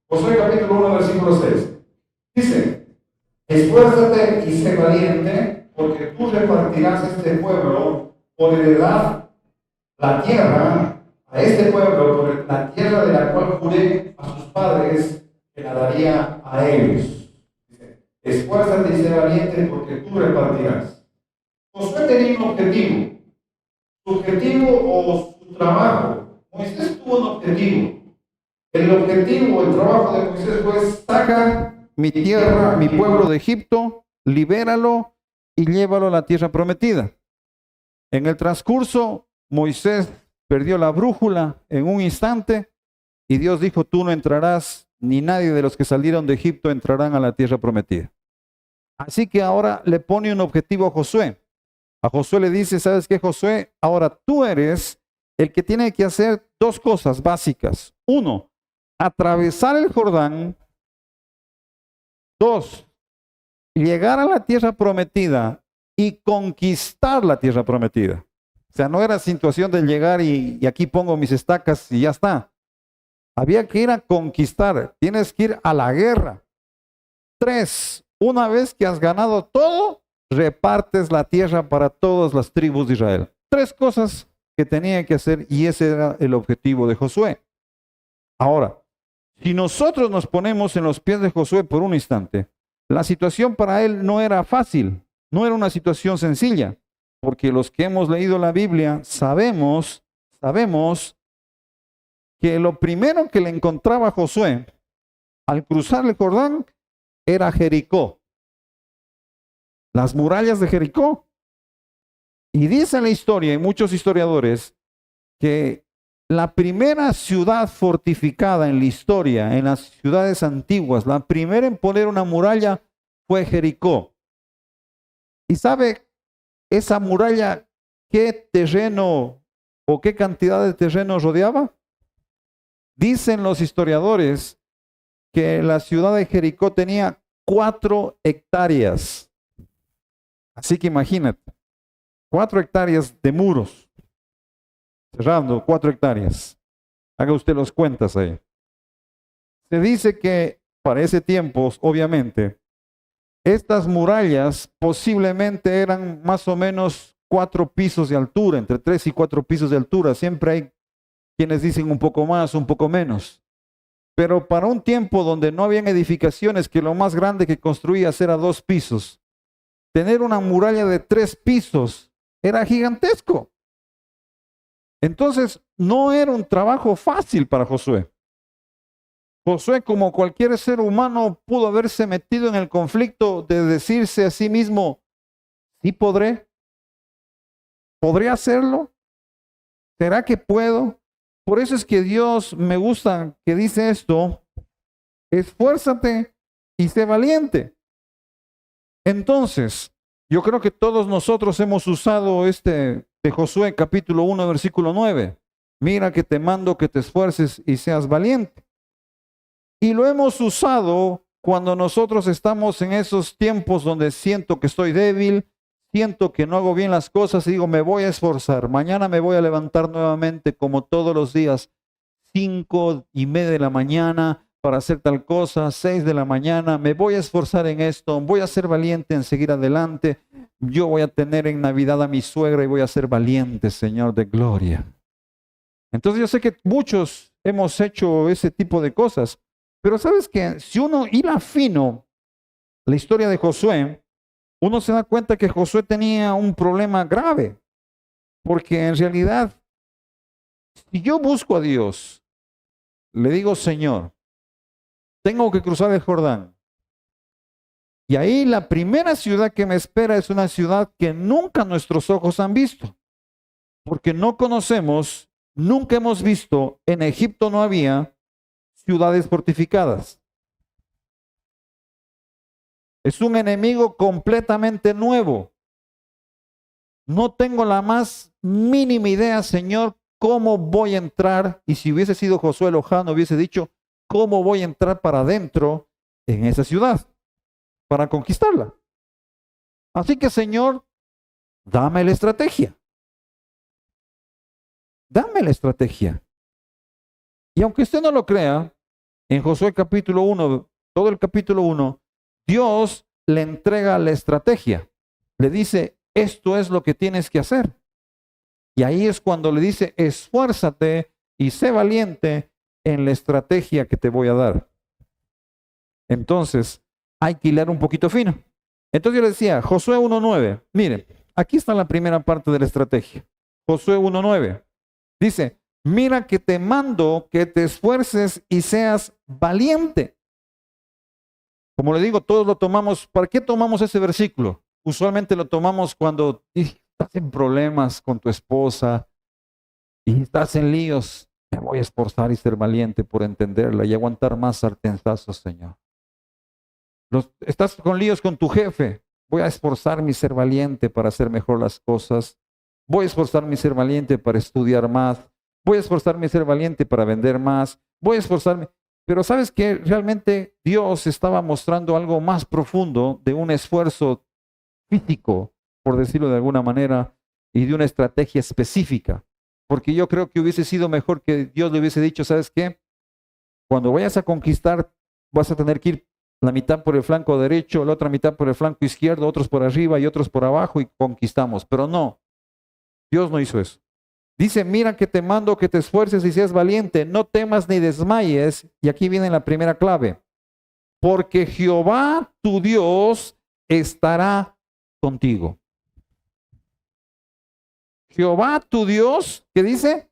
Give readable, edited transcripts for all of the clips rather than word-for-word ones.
Josué capítulo 1, versículo 6. Dice, esfuérzate y sé valiente, porque tú repartirás este pueblo por heredad la tierra, a este pueblo, por la tierra de la cual juré a sus padres que la daría a ellos. Dice, esfuérzate y sé valiente, porque tú repartirás. Josué tenía un objetivo. Su objetivo o su trabajo. Moisés tuvo un objetivo. El objetivo, el trabajo de Moisés fue: saca mi tierra, mi pueblo de Egipto, libéralo y llévalo a la tierra prometida. En el transcurso, Moisés perdió la brújula en un instante y Dios dijo: tú no entrarás, ni nadie de los que salieron de Egipto entrarán a la tierra prometida. Así que ahora le pone un objetivo a Josué. A Josué le dice: ¿sabes qué, Josué? Ahora tú eres el que tiene que hacer dos cosas básicas. Uno, atravesar el Jordán. Dos, llegar a la tierra prometida y conquistar la tierra prometida. O sea, no era situación de llegar y aquí pongo mis estacas y ya está. Había que ir a conquistar. Tienes que ir a la guerra. Tres, una vez que has ganado todo, repartes la tierra para todas las tribus de Israel. Tres cosas que tenía que hacer y ese era el objetivo de Josué. Ahora, si nosotros nos ponemos en los pies de Josué por un instante, la situación para él no era fácil, no era una situación sencilla, porque los que hemos leído la Biblia sabemos que lo primero que le encontraba a Josué al cruzar el Jordán era Jericó, las murallas de Jericó. Y dice la historia, y muchos historiadores, que la primera ciudad fortificada en la historia, en las ciudades antiguas, la primera en poner una muralla fue Jericó. ¿Y sabe esa muralla qué terreno o qué cantidad de terreno rodeaba? Dicen los historiadores que la ciudad de Jericó tenía 4 hectáreas. Así que imagínate, 4 hectáreas de muros, cerrando 4 hectáreas. Haga usted los cuentas ahí. Se dice que para ese tiempo, obviamente, estas murallas posiblemente eran más o menos 4 pisos de altura, entre 3 y 4 pisos de altura. Siempre hay quienes dicen un poco más, un poco menos. Pero para un tiempo donde no habían edificaciones, que lo más grande que construías era 2 pisos, tener una muralla de 3 pisos era gigantesco. Entonces, no era un trabajo fácil para Josué. Josué, como cualquier ser humano, pudo haberse metido en el conflicto de decirse a sí mismo: ¿sí podré? ¿Podré hacerlo? ¿Será que puedo? Por eso es que Dios, me gusta que dice esto: esfuérzate y sé valiente. Entonces, yo creo que todos nosotros hemos usado de Josué capítulo 1, versículo 9. Mira que te mando que te esfuerces y seas valiente. Y lo hemos usado cuando nosotros estamos en esos tiempos donde siento que estoy débil, siento que no hago bien las cosas y digo: me voy a esforzar. Mañana me voy a levantar nuevamente como todos los días, 5:30 de la mañana para hacer tal cosa, 6 de la mañana. Me voy a esforzar en esto, voy a ser valiente en seguir adelante. Yo voy a tener en Navidad a mi suegra y voy a ser valiente, Señor de gloria. Entonces yo sé que muchos hemos hecho ese tipo de cosas. Pero sabes que si uno hila fino la historia de Josué, uno se da cuenta que Josué tenía un problema grave. Porque en realidad, si yo busco a Dios, le digo: Señor, tengo que cruzar el Jordán. Y ahí la primera ciudad que me espera es una ciudad que nunca nuestros ojos han visto. Porque no conocemos, nunca hemos visto, en Egipto no había ciudades fortificadas. Es un enemigo completamente nuevo. No tengo la más mínima idea, Señor, cómo voy a entrar. Y si hubiese sido Josué Lojano, hubiese dicho: ¿cómo voy a entrar para adentro en esa ciudad para conquistarla? Así que, Señor, dame la estrategia. Dame la estrategia. Y aunque usted no lo crea, En Josué capítulo 1, todo el capítulo 1, Dios le entrega la estrategia. Le dice, esto es lo que tienes que hacer. Y ahí es cuando le dice, esfuérzate y sé valiente en la estrategia que te voy a dar. Entonces, hay que hilar un poquito fino. Entonces yo le decía, Josué 1:9, miren, aquí está la primera parte de la estrategia. Josué 1:9 dice, mira que te mando que te esfuerces y seas valiente. Como le digo, todos lo tomamos. ¿Para qué tomamos ese versículo? Usualmente lo tomamos cuando estás en problemas con tu esposa y estás en líos. Me voy a esforzar y ser valiente por entenderla y aguantar más sartenzazos, Señor. Estás con líos con tu jefe. Voy a esforzarme y ser valiente para hacer mejor las cosas. Voy a esforzarme y ser valiente para estudiar más. Voy a esforzarme y ser valiente para vender más. Voy a esforzarme. Pero ¿sabes qué? Realmente Dios estaba mostrando algo más profundo de un esfuerzo físico, por decirlo de alguna manera, y de una estrategia específica. Porque yo creo que hubiese sido mejor que Dios le hubiese dicho, ¿sabes qué? Cuando vayas a conquistar, vas a tener que ir la mitad por el flanco derecho, la otra mitad por el flanco izquierdo, otros por arriba y otros por abajo y conquistamos. Pero no, Dios no hizo eso. Dice, mira que te mando que te esfuerces y seas valiente, no temas ni desmayes. Y aquí viene la primera clave. Porque Jehová tu Dios estará contigo. Jehová tu Dios, ¿qué dice?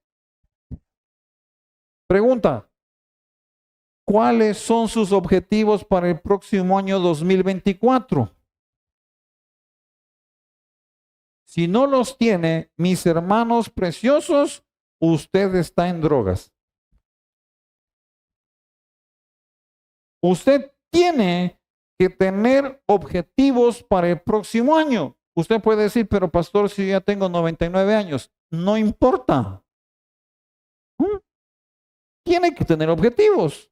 Pregunta, ¿cuáles son sus objetivos para el próximo año 2024? Si no los tiene, mis hermanos preciosos, usted está en drogas. Usted tiene que tener objetivos para el próximo año. Usted puede decir, pero pastor, si yo ya tengo 99 años, no importa. Tiene que tener objetivos.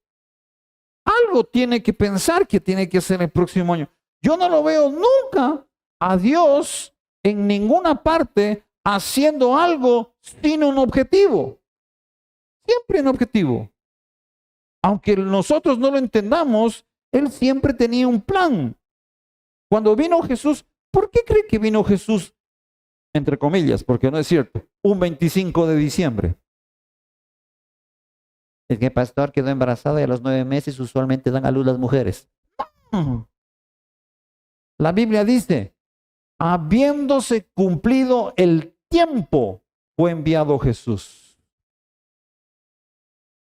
Algo tiene que pensar que tiene que hacer el próximo año. Yo no lo veo nunca a Dios en ninguna parte haciendo algo sin un objetivo. Siempre un objetivo. Aunque nosotros no lo entendamos, Él siempre tenía un plan. Cuando vino Jesús, ¿por qué cree que vino Jesús? Entre comillas, porque no es cierto. Un 25 de diciembre. Es que el pastor quedó embarazada y a los 9 meses usualmente dan a luz las mujeres. La Biblia dice, habiéndose cumplido el tiempo, fue enviado Jesús.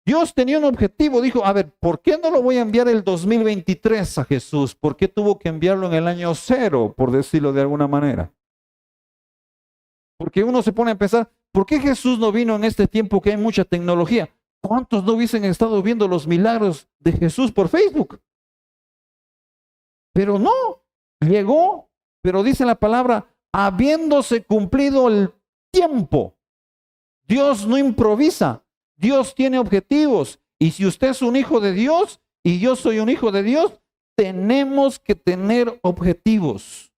Dios tenía un objetivo, dijo, a ver, ¿por qué no lo voy a enviar el 2023 a Jesús? ¿Por qué tuvo que enviarlo en el año 0, por decirlo de alguna manera? Porque uno se pone a pensar, ¿por qué Jesús no vino en este tiempo que hay mucha tecnología? ¿Cuántos no hubiesen estado viendo los milagros de Jesús por Facebook? Pero no, llegó, pero dice la palabra, habiéndose cumplido el tiempo. Dios no improvisa, Dios tiene objetivos. Y si usted es un hijo de Dios y yo soy un hijo de Dios, tenemos que tener objetivos.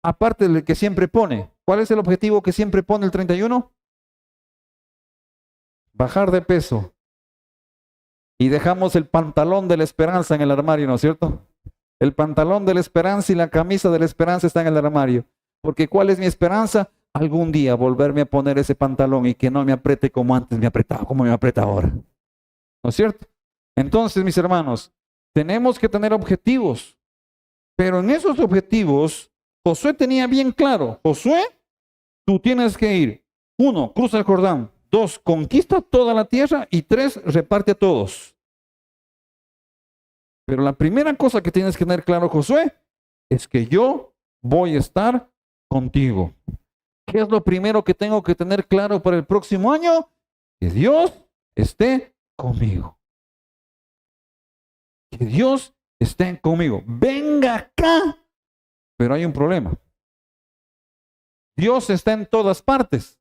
Aparte del que siempre pone. ¿Cuál es el objetivo que siempre pone el 31? Bajar de peso. Y dejamos el pantalón de la esperanza en el armario, ¿no es cierto? El pantalón de la esperanza y la camisa de la esperanza están en el armario. Porque ¿cuál es mi esperanza? Algún día volverme a poner ese pantalón y que no me apriete como antes me apretaba, como me aprieta ahora. ¿No es cierto? Entonces, mis hermanos, tenemos que tener objetivos. Pero en esos objetivos, Josué tenía bien claro. Josué, tú tienes que ir. 1, cruza el Jordán. 2, conquista toda la tierra. Y 3, reparte a todos. Pero la primera cosa que tienes que tener claro, Josué, es que yo voy a estar contigo. ¿Qué es lo primero que tengo que tener claro para el próximo año? Que Dios esté conmigo. Que Dios esté conmigo. Venga acá. Pero hay un problema. Dios está en todas partes,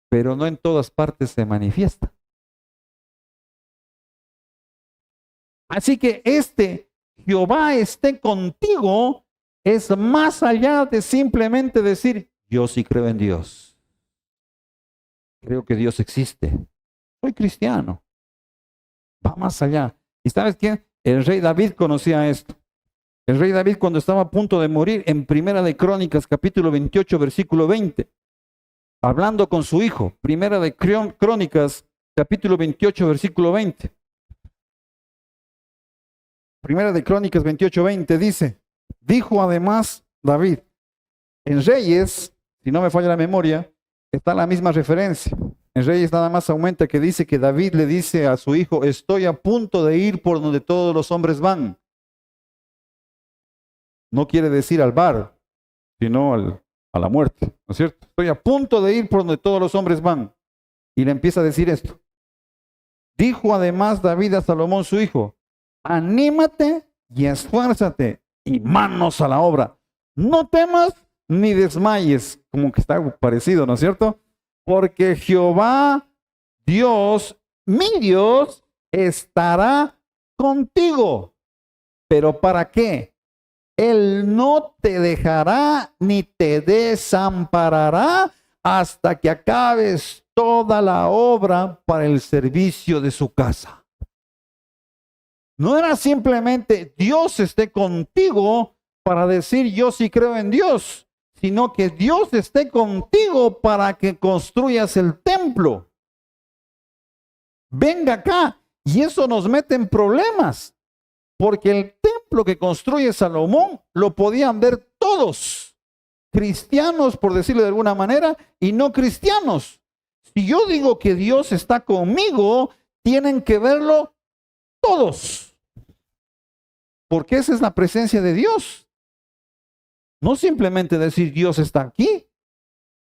pero no en todas partes se manifiesta. Así que Jehová esté contigo es más allá de simplemente decir, yo sí creo en Dios. Creo que Dios existe. Soy cristiano. va más allá. ¿Y sabes qué? El rey David conocía esto. El rey David, cuando estaba a punto de morir, en Primera de Crónicas, capítulo 28, versículo 20, hablando con su hijo, Primera de Crónicas, capítulo 28, versículo 20. Primera de Crónicas 28, 20 dice, dijo además David, en Reyes, si no me falla la memoria, está la misma referencia. En Reyes nada más aumenta que dice que David le dice a su hijo, estoy a punto de ir por donde todos los hombres van. No quiere decir al bar, sino a la muerte, ¿no es cierto? Estoy a punto de ir por donde todos los hombres van. Y le empieza a decir esto. Dijo además David a Salomón su hijo, anímate y esfuérzate y manos a la obra. No temas ni desmayes, como que está parecido, ¿no es cierto? Porque Jehová, Dios, mi Dios, estará contigo. ¿Pero para qué? Él no te dejará ni te desamparará hasta que acabes toda la obra para el servicio de su casa. No era simplemente Dios esté contigo para decir yo sí creo en Dios, sino que Dios esté contigo para que construyas el templo. Venga acá, y eso nos mete en problemas, porque el templo que construye Salomón lo podían ver todos, cristianos por decirlo de alguna manera, y no cristianos. Si yo digo que Dios está conmigo, tienen que verlo todos, porque esa es la presencia de Dios. No simplemente decir Dios está aquí,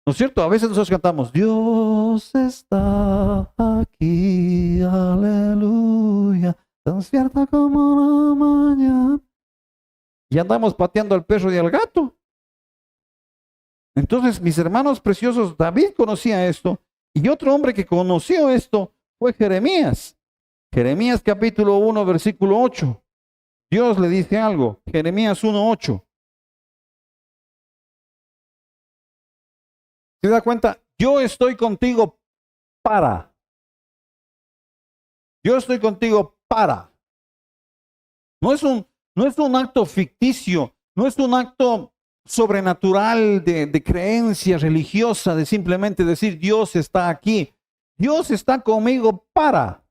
¿no es cierto? A veces nosotros cantamos, Dios está aquí, aleluya, tan cierta como la mañana. Y andamos pateando al perro y al gato. Entonces, mis hermanos preciosos, David conocía esto, y otro hombre que conoció esto fue Jeremías. Jeremías capítulo 1, versículo 8. Dios le dice algo, Jeremías 1, 8. ¿Se da cuenta? Yo estoy contigo para. Yo estoy contigo para. No es un acto ficticio, no es un acto sobrenatural de creencia religiosa, de simplemente decir Dios está aquí. Dios está conmigo para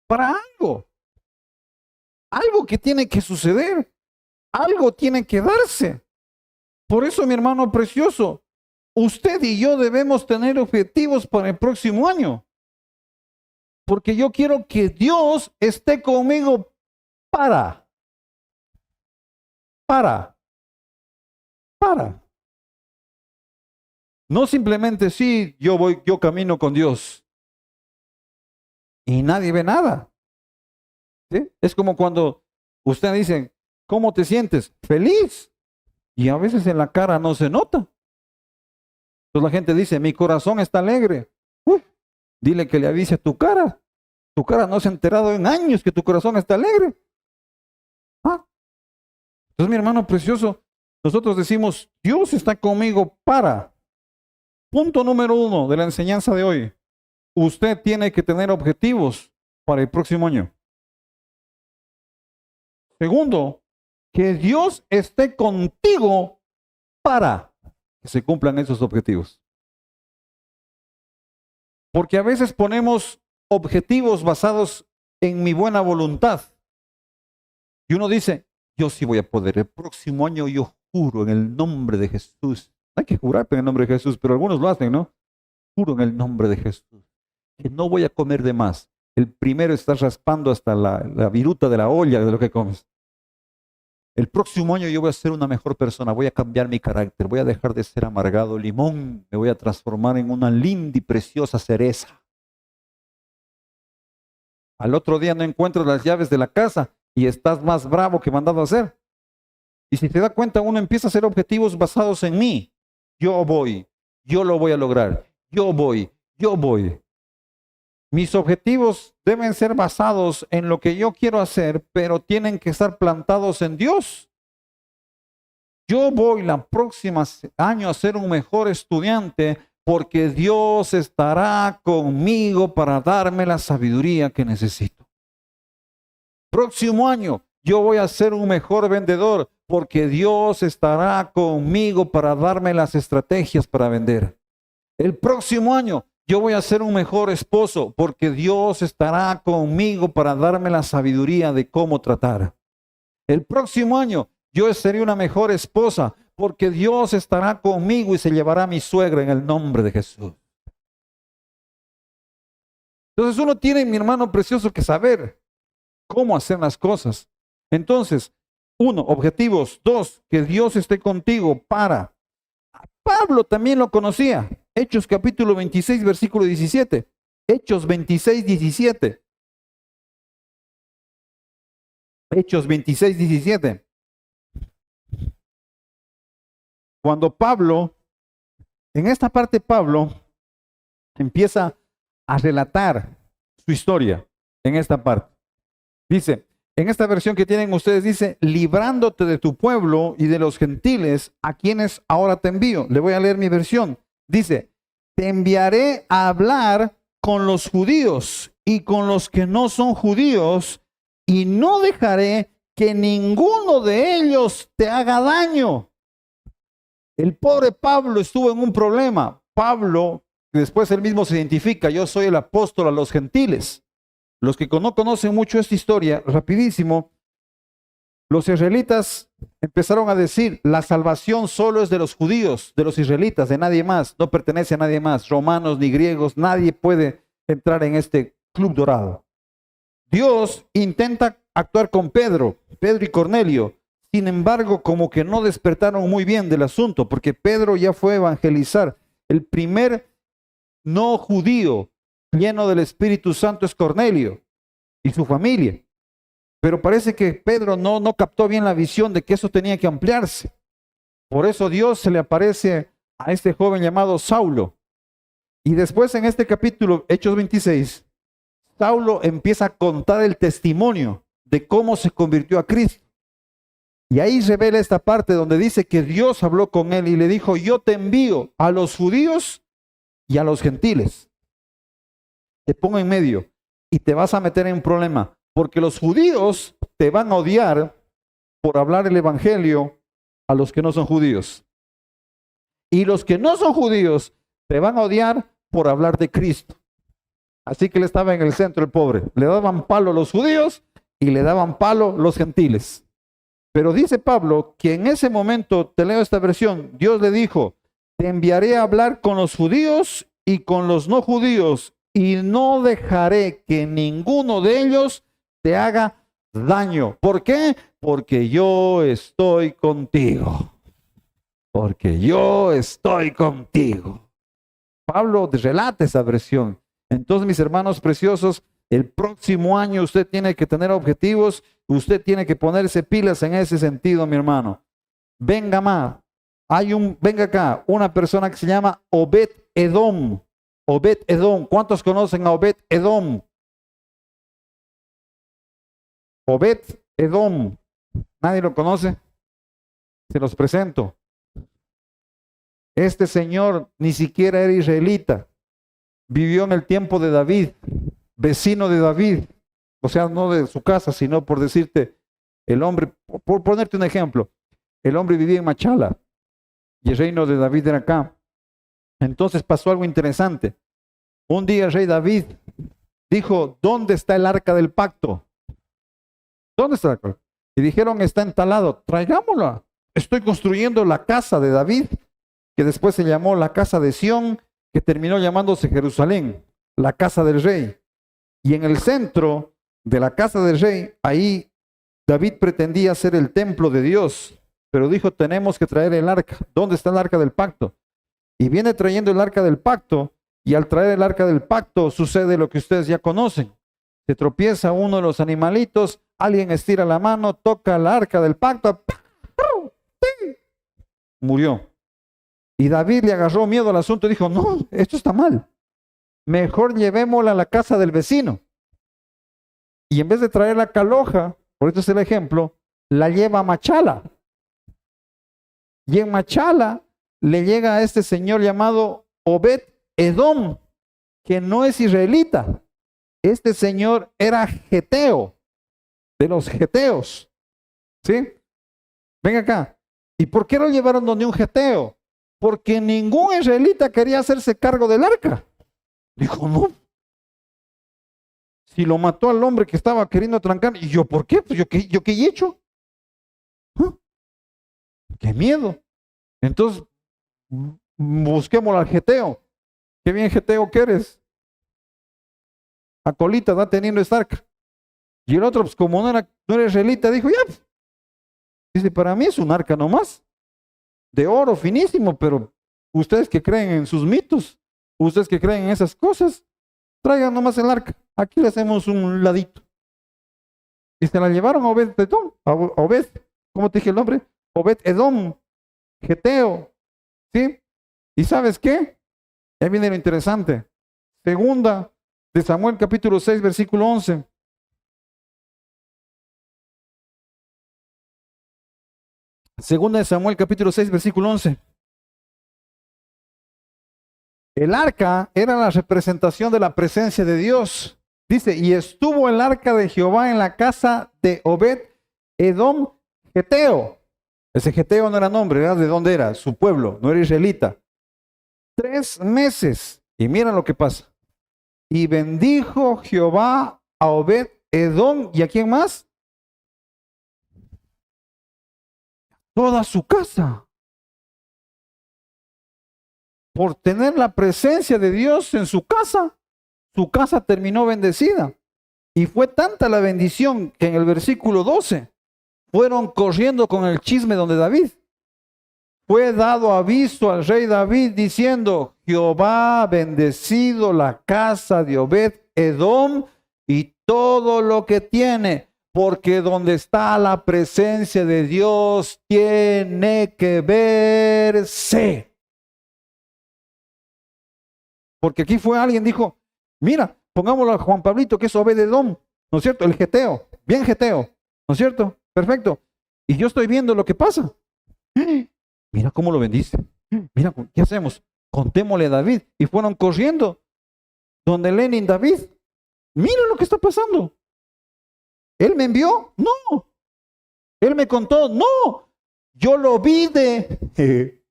algo. Algo que tiene que suceder. Algo tiene que darse. Por eso, mi hermano precioso, usted y yo debemos tener objetivos para el próximo año. Porque yo quiero que Dios esté conmigo para. No simplemente sí, yo camino con Dios. Y nadie ve nada. ¿Sí? Es como cuando usted dice, ¿cómo te sientes? Feliz. Y a veces en la cara no se nota. Entonces la gente dice, mi corazón está alegre. Dile que le avise a tu cara. Tu cara no se ha enterado en años que tu corazón está alegre. Entonces, mi hermano precioso, nosotros decimos, Dios está conmigo para. Punto número 1 de la enseñanza de hoy. Usted tiene que tener objetivos para el próximo año. Segundo, que Dios esté contigo para que se cumplan esos objetivos. Porque a veces ponemos objetivos basados en mi buena voluntad. Y uno dice, yo sí voy a poder. El próximo año yo juro en el nombre de Jesús. Hay que jurar en el nombre de Jesús, pero algunos lo hacen, ¿no? Juro en el nombre de Jesús que no voy a comer de más. El primero está raspando hasta la viruta de la olla de lo que comes. El próximo año yo voy a ser una mejor persona, voy a cambiar mi carácter, voy a dejar de ser amargado limón, me voy a transformar en una linda y preciosa cereza. Al otro día no encuentras las llaves de la casa y estás más bravo que mandado a hacer. Y si te das cuenta, uno empieza a hacer objetivos basados en mí. Yo voy, yo lo voy a lograr, yo voy. Mis objetivos deben ser basados en lo que yo quiero hacer, pero tienen que estar plantados en Dios. Yo voy la próxima año a ser un mejor estudiante porque Dios estará conmigo para darme la sabiduría que necesito. Próximo año yo voy a ser un mejor vendedor porque Dios estará conmigo para darme las estrategias para vender. El próximo año yo voy a ser un mejor esposo porque Dios estará conmigo para darme la sabiduría de cómo tratar. El próximo año yo seré una mejor esposa porque Dios estará conmigo y se llevará a mi suegra en el nombre de Jesús. Entonces uno tiene, mi hermano precioso, que saber cómo hacer las cosas. Entonces, 1, objetivos. 2, que Dios esté contigo para. Pablo también lo conocía. Hechos capítulo 26, versículo 17. Hechos 26, 17. Hechos 26, 17. Cuando Pablo, en esta parte Pablo empieza a relatar su historia en esta parte. Dice, en esta versión que tienen ustedes, dice, librándote de tu pueblo y de los gentiles a quienes ahora te envío. Le voy a leer mi versión. Dice, te enviaré a hablar con los judíos y con los que no son judíos, y no dejaré que ninguno de ellos te haga daño. El pobre Pablo estuvo en un problema. Pablo, después él mismo se identifica, yo soy el apóstol a los gentiles. Los que no conocen mucho esta historia, rapidísimo, los israelitas empezaron a decir, la salvación solo es de los judíos, de los israelitas, de nadie más, no pertenece a nadie más, romanos ni griegos, nadie puede entrar en este club dorado. Dios intenta actuar con Pedro y Cornelio, sin embargo, como que no despertaron muy bien del asunto, porque Pedro ya fue a evangelizar. El primer no judío lleno del Espíritu Santo es Cornelio y su familia. Pero parece que Pedro no captó bien la visión de que eso tenía que ampliarse. Por eso Dios se le aparece a este joven llamado Saulo. Y después en este capítulo, Hechos 26, Saulo empieza a contar el testimonio de cómo se convirtió a Cristo. Y ahí revela esta parte donde dice que Dios habló con él y le dijo, yo te envío a los judíos y a los gentiles. Te pongo en medio y te vas a meter en un problema, porque los judíos te van a odiar por hablar el evangelio a los que no son judíos. Y los que no son judíos te van a odiar por hablar de Cristo. Así que él estaba en el centro, el pobre. Le daban palo los judíos y le daban palo los gentiles. Pero dice Pablo que en ese momento, te leo esta versión, Dios le dijo, te enviaré a hablar con los judíos y con los no judíos, y no dejaré que ninguno de ellos te haga daño. ¿Por qué? Porque yo estoy contigo. Porque yo estoy contigo. Pablo relata esa versión. Entonces, mis hermanos preciosos, el próximo año usted tiene que tener objetivos, usted tiene que ponerse pilas en ese sentido, mi hermano. Venga más. Venga acá, una persona que se llama Obed Edom. Obed Edom. ¿Cuántos conocen a Obed Edom? Obed Edom. ¿Nadie lo conoce? Se los presento. Este señor ni siquiera era israelita. Vivió en el tiempo de David, vecino de David. O sea, no de su casa, sino por decirte, el hombre, por ponerte un ejemplo, el hombre vivía en Machala y el reino de David era acá. Entonces pasó algo interesante. Un día el rey David dijo, ¿dónde está el arca del pacto? ¿Dónde está el arca? Y dijeron, está entalado, traigámosla. Estoy construyendo la casa de David, que después se llamó la casa de Sión, que terminó llamándose Jerusalén, la casa del rey. Y en el centro de la casa del rey, ahí David pretendía ser el templo de Dios, pero dijo, tenemos que traer el arca. ¿Dónde está el arca del pacto? Y viene trayendo el arca del pacto, y al traer el arca del pacto sucede lo que ustedes ya conocen. Se tropieza uno de los animalitos, alguien estira la mano, toca el arca del pacto, murió. Y David le agarró miedo al asunto y dijo, no, esto está mal. Mejor llevémosla a la casa del vecino. Y en vez de traerla a Caloja, por esto es el ejemplo, la lleva a Machala. Y en Machala le llega a este señor llamado Obed Edom, que no es israelita. Este señor era geteo. de los geteos. ¿Sí? Ven acá. ¿Y por qué lo llevaron donde un geteo? Porque ningún israelita quería hacerse cargo del arca. Dijo, no. Si lo mató al hombre que estaba queriendo trancar, ¿y yo por qué? Pues yo qué he hecho. ¿Ah? ¡Qué miedo! Entonces, busquemos al geteo. Qué bien geteo que eres. Acolita da teniendo esta arca. Y el otro, pues como no era israelita, dijo, ya. Pues. Dice, para mí es un arca nomás. De oro finísimo, pero ustedes que creen en sus mitos, ustedes que creen en esas cosas, traigan nomás el arca. Aquí le hacemos un ladito. Y se la llevaron a Obed-Edom. Obed, ¿cómo te dije el nombre? Obed-Edom, geteo. ¿Sí? ¿Y sabes qué? Ahí viene lo interesante. Segunda de Samuel capítulo 6, versículo 11. Segunda de Samuel capítulo 6, versículo 11. El arca era la representación de la presencia de Dios. Dice, y estuvo el arca de Jehová en la casa de Obed-Edom geteo. Ese geteo no era nombre, era de dónde era, su pueblo, no era israelita. 3 meses. Y mira lo que pasa. Y bendijo Jehová a Obed-Edom, ¿y a quién más? Toda su casa. Por tener la presencia de Dios en su casa terminó bendecida. Y fue tanta la bendición que en el versículo 12 fueron corriendo con el chisme donde David. Fue dado aviso al rey David diciendo, Jehová ha bendecido la casa de Obed-Edom y todo lo que tiene, porque donde está la presencia de Dios tiene que verse. Porque aquí fue alguien dijo, mira, pongámoslo a Juan Pablito, que es Obed-Edom, ¿no es cierto? El geteo, bien geteo, ¿no es cierto? Perfecto. Y yo estoy viendo lo que pasa. Mira cómo lo bendice. Mira, ¿qué hacemos? Contémosle a David. Y fueron corriendo donde Lenin David. Mira lo que está pasando. ¿Él me envió? No. ¿Él me contó? No. Yo lo vi de...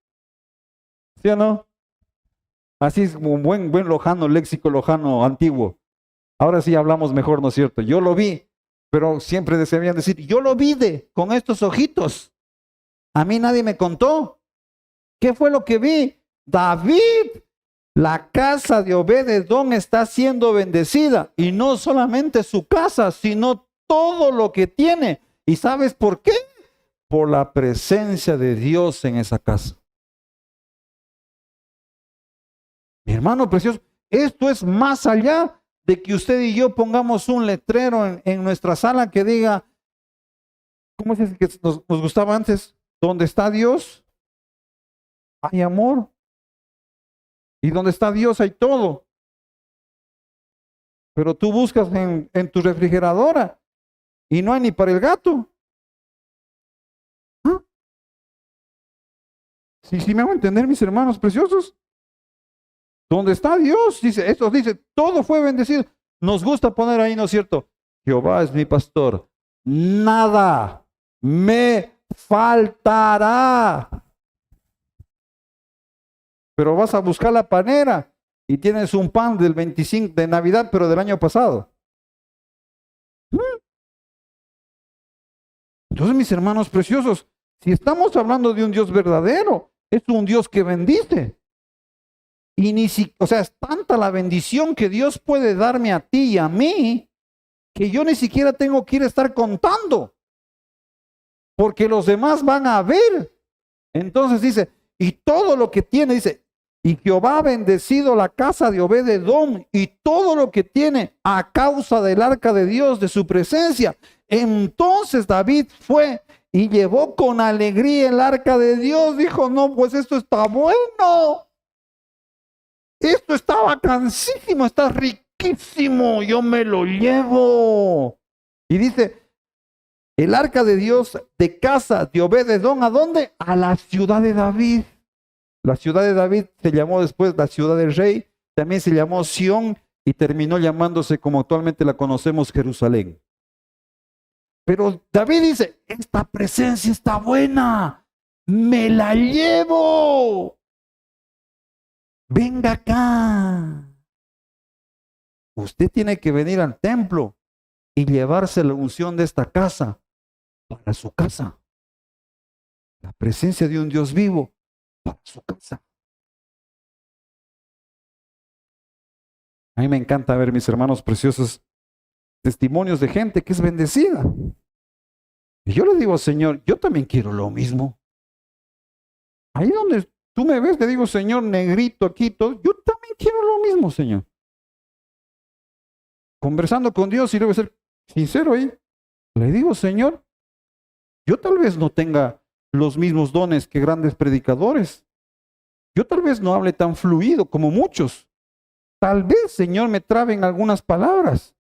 ¿Sí o no? Así es como un buen lojano, léxico lojano antiguo. Ahora sí hablamos mejor, ¿no es cierto? Yo lo vi, pero siempre desearían decir, yo lo vi con estos ojitos. A mí nadie me contó. ¿Qué fue lo que vi? David, la casa de Obed-Edom está siendo bendecida. Y no solamente su casa, sino todo lo que tiene. ¿Y sabes por qué? Por la presencia de Dios en esa casa. Mi hermano precioso, esto es más allá de que usted y yo pongamos un letrero en nuestra sala que diga, ¿cómo es que nos gustaba antes? ¿Dónde está Dios? Hay amor. Y donde está Dios hay todo. Pero tú buscas en tu refrigeradora y no hay ni para el gato. ¿Ah? ¿Sí me hago entender, mis hermanos preciosos? Donde está Dios, dice, esto dice, todo fue bendecido. Nos gusta poner ahí, ¿no es cierto? Jehová es mi pastor. Nada me faltará. Pero vas a buscar la panera y tienes un pan del 25 de Navidad, pero del año pasado. Entonces, mis hermanos preciosos, si estamos hablando de un Dios verdadero, es un Dios que bendice. Y o sea, es tanta la bendición que Dios puede darme a ti y a mí, que yo ni siquiera tengo que ir a estar contando. Porque los demás van a ver. Entonces dice, y todo lo que tiene, dice, y Jehová ha bendecido la casa de Obed-Edom y todo lo que tiene a causa del arca de Dios, de su presencia. Entonces David fue y llevó con alegría el arca de Dios. Dijo, no, pues esto está bueno. Esto está bacanísimo, está riquísimo, yo me lo llevo. Y dice, el arca de Dios de casa de Obed-Edom, ¿a dónde? A la ciudad de David. La ciudad de David se llamó después la ciudad del rey, también se llamó Sión y terminó llamándose como actualmente la conocemos, Jerusalén. Pero David dice, esta presencia está buena, me la llevo. Venga acá. Usted tiene que venir al templo y llevarse la unción de esta casa para su casa. La presencia de un Dios vivo para su casa. A mí me encanta ver, mis hermanos preciosos, testimonios de gente que es bendecida. Y yo le digo al Señor, yo también quiero lo mismo. Ahí donde tú me ves, le digo, Señor, negrito aquí, todo, yo también quiero lo mismo, Señor. Conversando con Dios, y debo ser sincero ahí, le digo, Señor, yo tal vez no tenga los mismos dones que grandes predicadores. Yo tal vez no hable tan fluido como muchos. Tal vez, Señor, me traben algunas palabras,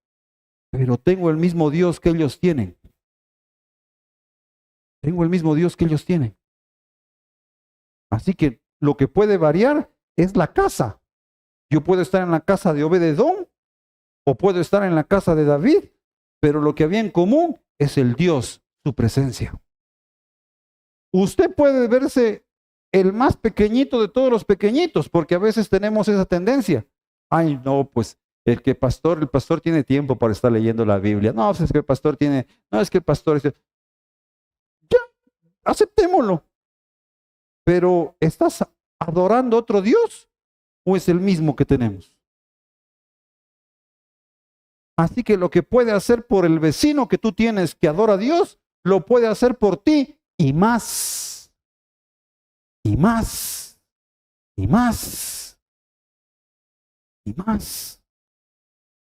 pero tengo el mismo Dios que ellos tienen. Tengo el mismo Dios que ellos tienen. Así que lo que puede variar es la casa. Yo puedo estar en la casa de Obed-Edom o puedo estar en la casa de David, pero lo que había en común es el Dios, su presencia. Usted puede verse el más pequeñito de todos los pequeñitos, porque a veces tenemos esa tendencia. Ay, no, pues el pastor tiene tiempo para estar leyendo la Biblia. No, pues es que el pastor tiene, no, es que el pastor... Ya, aceptémoslo. Pero ¿estás adorando a otro Dios o es el mismo que tenemos? Así que lo que puede hacer por el vecino que tú tienes que adora a Dios, lo puede hacer por ti y más. Y más. Y más. Y más.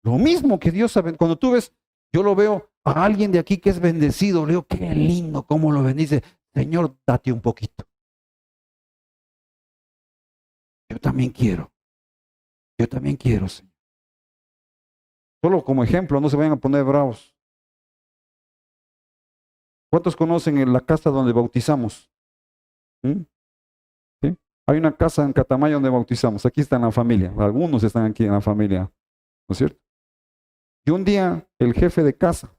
Lo mismo que Dios sabe. Cuando tú ves, yo lo veo a alguien de aquí que es bendecido, le digo, qué lindo cómo lo bendice. Señor, date un poquito. Yo también quiero. Yo también quiero, Señor. Solo como ejemplo, no se vayan a poner bravos. ¿Cuántos conocen la casa donde bautizamos? ¿Sí? Hay una casa en Catamayo donde bautizamos. Aquí está en la familia. Algunos están aquí en la familia. ¿No es cierto? Y un día el jefe de casa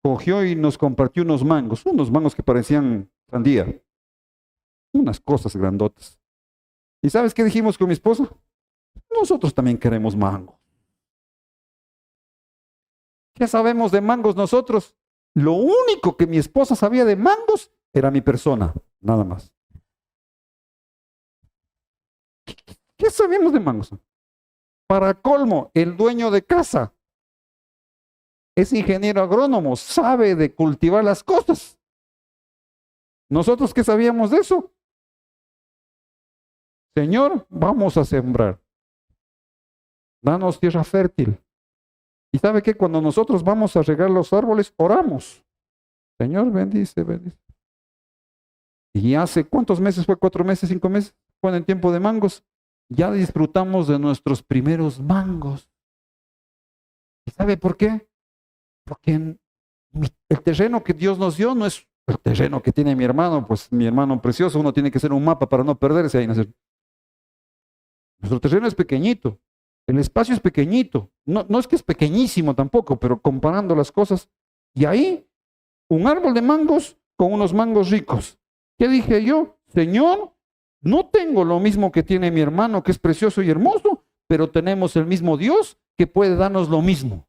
cogió y nos compartió unos mangos que parecían sandía. Unas cosas grandotas. ¿Y sabes qué dijimos con mi esposa? Nosotros también queremos mango. ¿Qué sabemos de mangos nosotros? Lo único que mi esposa sabía de mangos era mi persona, nada más. ¿Qué sabemos de mangos? Para colmo, el dueño de casa es ingeniero agrónomo, sabe de cultivar las cosas. ¿Nosotros qué sabíamos de eso? Señor, vamos a sembrar. Danos tierra fértil. ¿Y sabe qué? Cuando nosotros vamos a regar los árboles, oramos. Señor, bendice, bendice. Y hace, ¿cuántos meses fue? ¿4 meses, 5 meses? Fue en el tiempo de mangos. Ya disfrutamos de nuestros primeros mangos. ¿Y sabe por qué? Porque el terreno que Dios nos dio no es el terreno que tiene mi hermano, pues mi hermano precioso, uno tiene que hacer un mapa para no perderse ahí. Nuestro terreno es pequeñito, el espacio es pequeñito, no es que es pequeñísimo tampoco, pero comparando las cosas, y ahí un árbol de mangos con unos mangos ricos. ¿Qué dije yo? Señor, no tengo lo mismo que tiene mi hermano, que es precioso y hermoso, pero tenemos el mismo Dios que puede darnos lo mismo.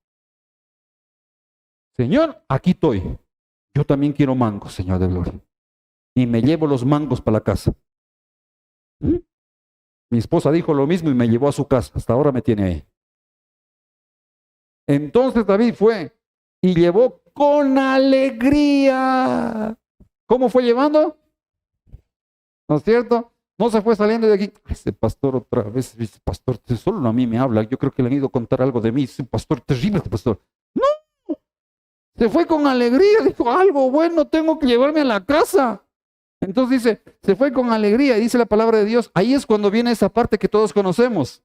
Señor, aquí estoy. Yo también quiero mangos, Señor de gloria. Y me llevo los mangos para la casa. Mi esposa dijo lo mismo y me llevó a su casa. Hasta ahora me tiene ahí. Entonces David fue y llevó con alegría. ¿Cómo fue llevando? ¿No es cierto? No se fue saliendo de aquí. Ese pastor otra vez, ese pastor solo a mí me habla. Yo creo que le han ido a contar algo de mí. Ese pastor terrible, este pastor. No. Se fue con alegría. Dijo, algo bueno tengo que llevarme a la casa. Entonces dice, se fue con alegría. Y dice la palabra de Dios. Ahí es cuando viene esa parte que todos conocemos.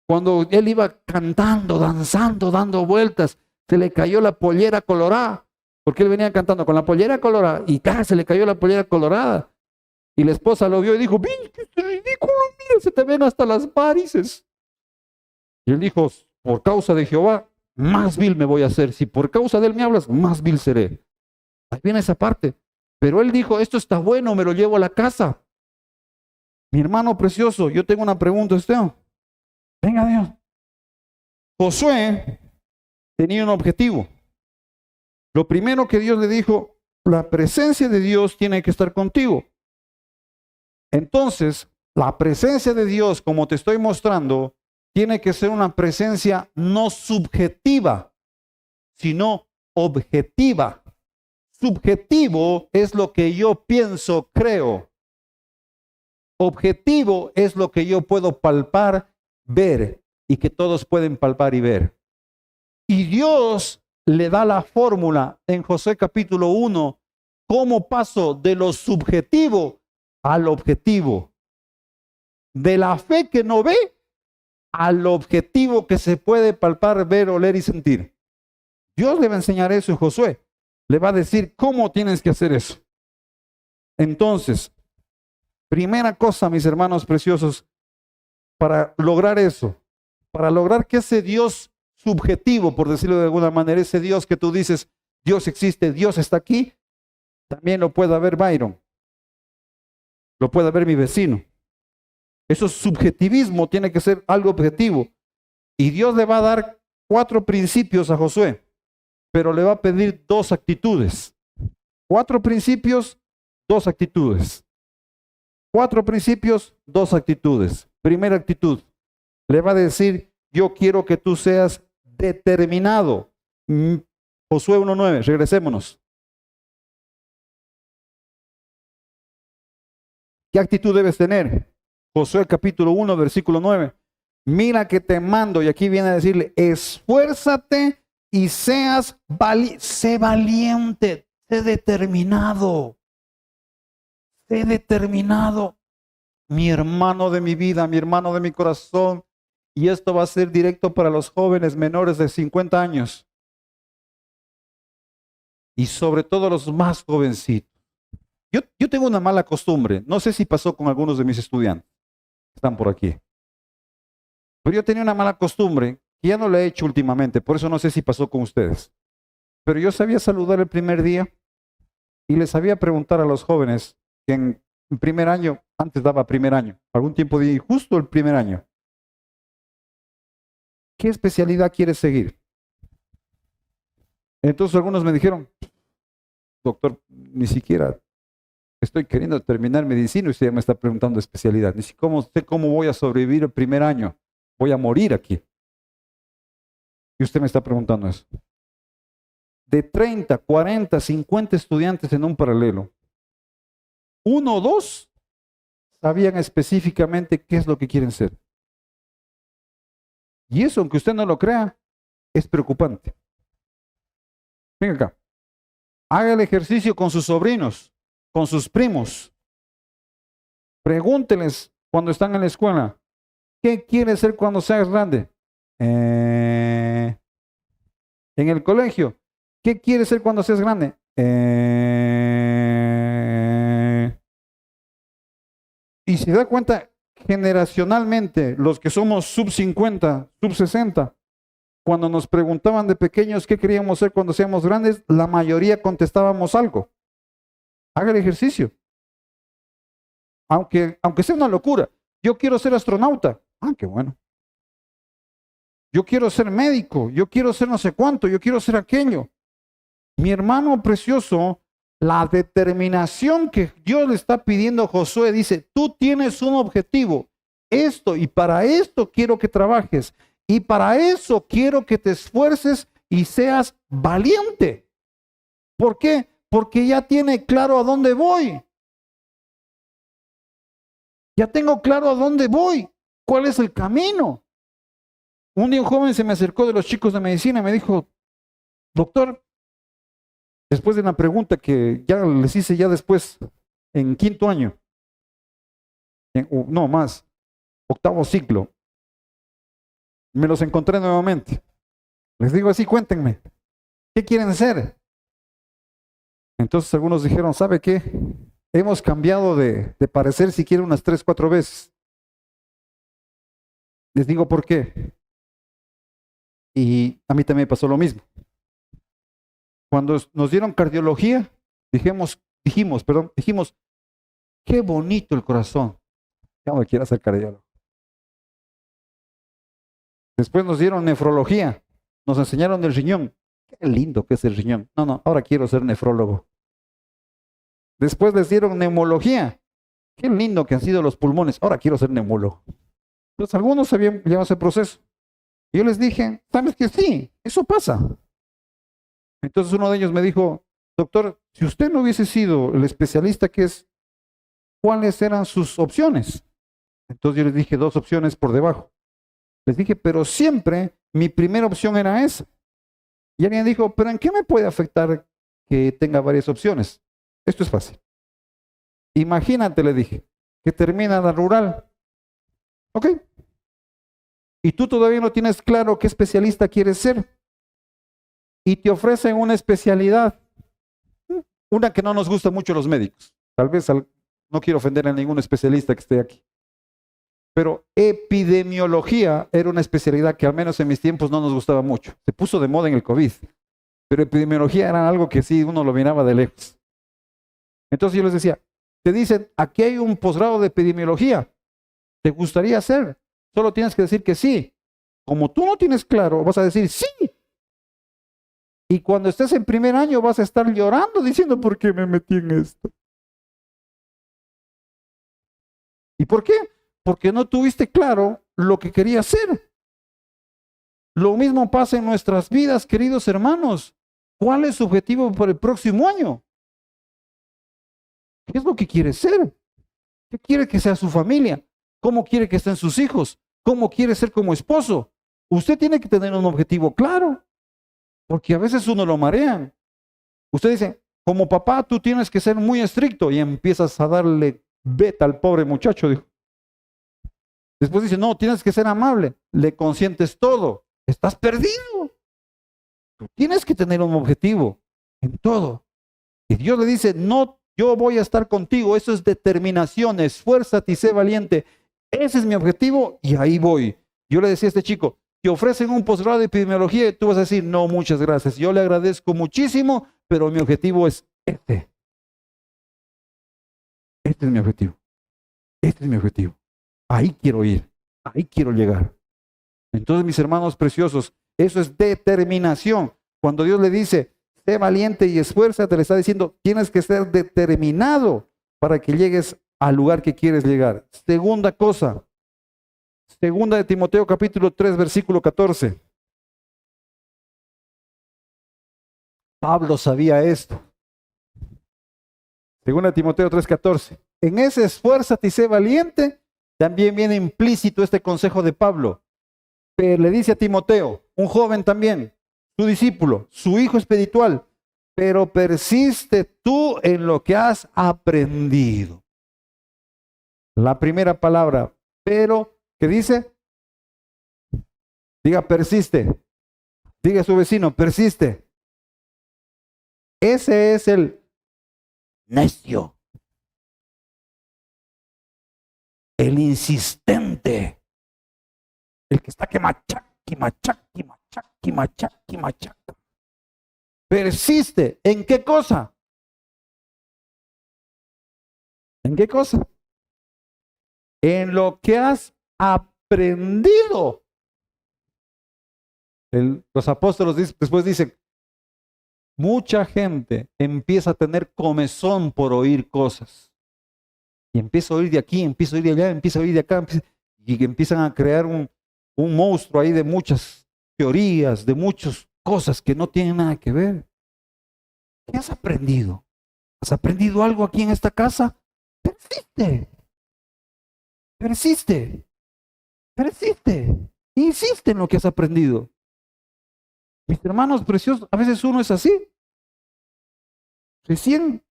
Cuando él iba cantando, danzando, dando vueltas. Se le cayó la pollera colorada. Porque él venía cantando con la pollera colorada. Y se le cayó la pollera colorada. Y la esposa lo vio y dijo, ¡ven, qué ridículo! Mira, se te ven hasta las varices. Y él dijo, por causa de Jehová, más vil me voy a hacer. Si por causa de él me hablas, más vil seré. Ahí viene esa parte. Pero él dijo, esto está bueno, me lo llevo a la casa. Mi hermano precioso, yo tengo una pregunta, Esteban. Venga Dios. Josué tenía un objetivo. Lo primero que Dios le dijo, la presencia de Dios tiene que estar contigo. Entonces, la presencia de Dios, como te estoy mostrando, tiene que ser una presencia no subjetiva, sino objetiva. Subjetivo es lo que yo pienso, creo. Objetivo es lo que yo puedo palpar, ver, y que todos pueden palpar y ver. Y Dios le da la fórmula en Josué capítulo 1, cómo paso de lo subjetivo al objetivo. De la fe que no ve al objetivo que se puede palpar, ver, oler y sentir. Dios le va a enseñar eso en Josué. Le va a decir cómo tienes que hacer eso. Entonces, primera cosa, mis hermanos preciosos, para lograr eso, para lograr que ese Dios subjetivo, por decirlo de alguna manera, ese Dios que tú dices, Dios existe, Dios está aquí, también lo pueda ver Byron, lo pueda ver mi vecino. Eso subjetivismo tiene que ser algo objetivo. Y Dios le va a dar 4 principios a Josué, pero le va a pedir 2 actitudes. 4 principios, 2 actitudes. 4 principios, 2 actitudes. Primera actitud, le va a decir, yo quiero que tú seas determinado. Josué 1:9, regresémonos. ¿Qué actitud debes tener? Josué capítulo 1, versículo 9. Mira que te mando, y aquí viene a decirle, esfuérzate y sé valiente, sé determinado. Sé determinado. Mi hermano de mi vida, mi hermano de mi corazón, y esto va a ser directo para los jóvenes menores de 50 años. Y sobre todo los más jovencitos. Yo tengo una mala costumbre, no sé si pasó con algunos de mis estudiantes, están por aquí. Pero yo tenía una mala costumbre, que ya no la he hecho últimamente, por eso no sé si pasó con ustedes. Pero yo sabía saludar el primer día y les sabía preguntar a los jóvenes que en primer año, antes daba primer año, algún tiempo di justo el primer año. ¿Qué especialidad quieres seguir? Entonces algunos me dijeron, doctor, ni siquiera estoy queriendo terminar medicina y usted ya me está preguntando especialidad. Ni siquiera sé cómo voy a sobrevivir el primer año. Voy a morir aquí. Y usted me está preguntando eso. De 30, 40, 50 estudiantes en un paralelo, 1 o 2 sabían específicamente qué es lo que quieren ser. Y eso, aunque usted no lo crea, es preocupante. Venga acá. Haga el ejercicio con sus sobrinos, con sus primos. Pregúnteles cuando están en la escuela, ¿qué quieres ser cuando seas grande? En el colegio, ¿qué quieres ser cuando seas grande? Y se da cuenta, generacionalmente, los que somos sub 50, sub 60, cuando nos preguntaban de pequeños qué queríamos ser cuando seamos grandes, la mayoría contestábamos algo. Haga el ejercicio. Aunque sea una locura. Yo quiero ser astronauta. Ah, qué bueno. Yo quiero ser médico. Yo quiero ser no sé cuánto. Yo quiero ser aquello. Mi hermano precioso, la determinación que Dios le está pidiendo a Josué, dice, tú tienes un objetivo. Esto, y para esto quiero que trabajes. Y para eso quiero que te esfuerces y seas valiente. ¿Por qué? Porque ya tiene claro a dónde voy. Ya tengo claro a dónde voy. ¿Cuál es el camino? Un día un joven se me acercó de los chicos de medicina y me dijo, doctor, después de una pregunta que ya les hice ya después, en 5º año, no más, 8º ciclo, me los encontré nuevamente. Les digo así, cuéntenme, ¿qué quieren ser? Entonces algunos dijeron, ¿sabe qué? Hemos cambiado de parecer siquiera unas 3, 4 veces. Les digo por qué. Y a mí también me pasó lo mismo. Cuando nos dieron cardiología, dijimos, qué bonito el corazón. Ya me quiero hacer cardiólogo. Después nos dieron nefrología, nos enseñaron el riñón. Qué lindo que es el riñón. No, ahora quiero ser nefrólogo. Después les dieron neumología. Qué lindo que han sido los pulmones. Ahora quiero ser neumólogo. Pues algunos habían llevado ese proceso. Y yo les dije, ¿sabes que sí? Eso pasa. Entonces uno de ellos me dijo, doctor, si usted no hubiese sido el especialista que es, ¿cuáles eran sus opciones? Entonces yo les dije 2 opciones por debajo. Les dije, pero siempre mi primera opción era esa. Y alguien dijo, pero ¿en qué me puede afectar que tenga varias opciones? Esto es fácil. Imagínate, le dije, que termina la rural. ¿Ok? Y tú todavía no tienes claro qué especialista quieres ser. Y te ofrecen una especialidad, una que no nos gusta mucho a los médicos. Tal vez no quiero ofender a ningún especialista que esté aquí. Pero epidemiología era una especialidad que al menos en mis tiempos no nos gustaba mucho. Se puso de moda en el COVID. Pero epidemiología era algo que sí, uno lo miraba de lejos. Entonces yo les decía, te dicen, aquí hay un posgrado de epidemiología. ¿Te gustaría hacer? Solo tienes que decir que sí. Como tú no tienes claro, vas a decir sí. Y cuando estés en primer año vas a estar llorando diciendo, ¿por qué me metí en esto? ¿Y por qué? Porque no tuviste claro lo que querías hacer. Lo mismo pasa en nuestras vidas, queridos hermanos. ¿Cuál es su objetivo para el próximo año? ¿Qué es lo que quiere ser? ¿Qué quiere que sea su familia? ¿Cómo quiere que estén sus hijos? ¿Cómo quiere ser como esposo? Usted tiene que tener un objetivo claro, porque a veces uno lo marean. Usted dice, como papá tú tienes que ser muy estricto y empiezas a darle beta al pobre muchacho. Dijo. Después dice, no, tienes que ser amable, le consientes todo. Estás perdido. Tú tienes que tener un objetivo en todo. Y Dios le dice, no, yo voy a estar contigo. Eso es determinación, esfuérzate y sé valiente. Ese es mi objetivo y ahí voy. Yo le decía a este chico, te ofrecen un posgrado de epidemiología y tú vas a decir, no, muchas gracias. Yo le agradezco muchísimo, pero mi objetivo es este. Este es mi objetivo. Este es mi objetivo. Ahí quiero ir. Ahí quiero llegar. Entonces, mis hermanos preciosos, eso es determinación. Cuando Dios le dice, sé valiente y esfuérzate, le está diciendo, tienes que ser determinado para que llegues al lugar que quieres llegar. Segunda cosa, segunda de Timoteo capítulo 3, versículo 14. Pablo sabía esto. Segunda de Timoteo 3, 14. En ese esfuérzate y sé valiente, también viene implícito este consejo de Pablo. Le dice a Timoteo, un joven también, su discípulo, su hijo espiritual, pero persiste tú en lo que has aprendido. La primera palabra, pero, ¿qué dice? Diga, persiste. Diga a su vecino, persiste. Ese es el necio, el insistente, el que está que machaca, machaca. Persiste. ¿En qué cosa? ¿En qué cosa? En lo que has aprendido. Los apóstoles después dicen, mucha gente empieza a tener comezón por oír cosas. Y empieza a oír de aquí, empieza a oír de allá, empieza a oír de acá, y empiezan a crear un monstruo ahí de muchas teorías, de muchas cosas que no tienen nada que ver. ¿Qué has aprendido? ¿Has aprendido algo aquí en esta casa? Persiste. Persiste. Persiste. Insiste en lo que has aprendido. Mis hermanos preciosos, a veces uno es así. Recién,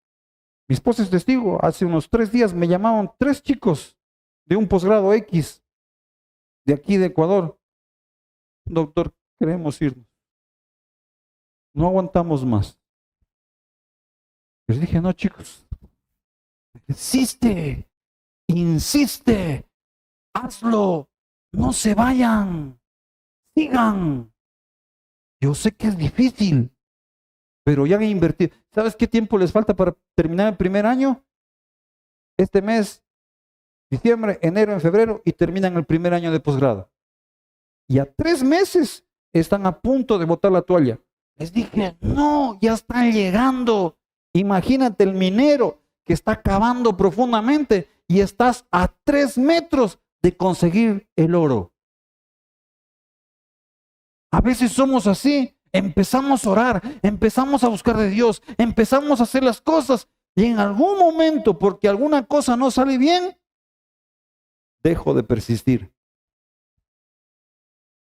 mi esposa es testigo, hace unos 3 días me llamaron 3 chicos de un posgrado X de aquí de Ecuador. Doctor, queremos irnos. No aguantamos más. Les dije, no, chicos. Insiste, insiste, hazlo, no se vayan, sigan. Yo sé que es difícil, pero ya han invertido. ¿Sabes qué tiempo les falta para terminar el primer año? Este mes, diciembre, enero, en febrero, y terminan el primer año de posgrado. Y a 3 meses están a punto de botar la toalla. Les dije, no, ya están llegando. Imagínate el minero que está cavando profundamente y estás a 3 metros de conseguir el oro. A veces somos así. Empezamos a orar, empezamos a buscar de Dios, empezamos a hacer las cosas y en algún momento, porque alguna cosa no sale bien, dejo de persistir.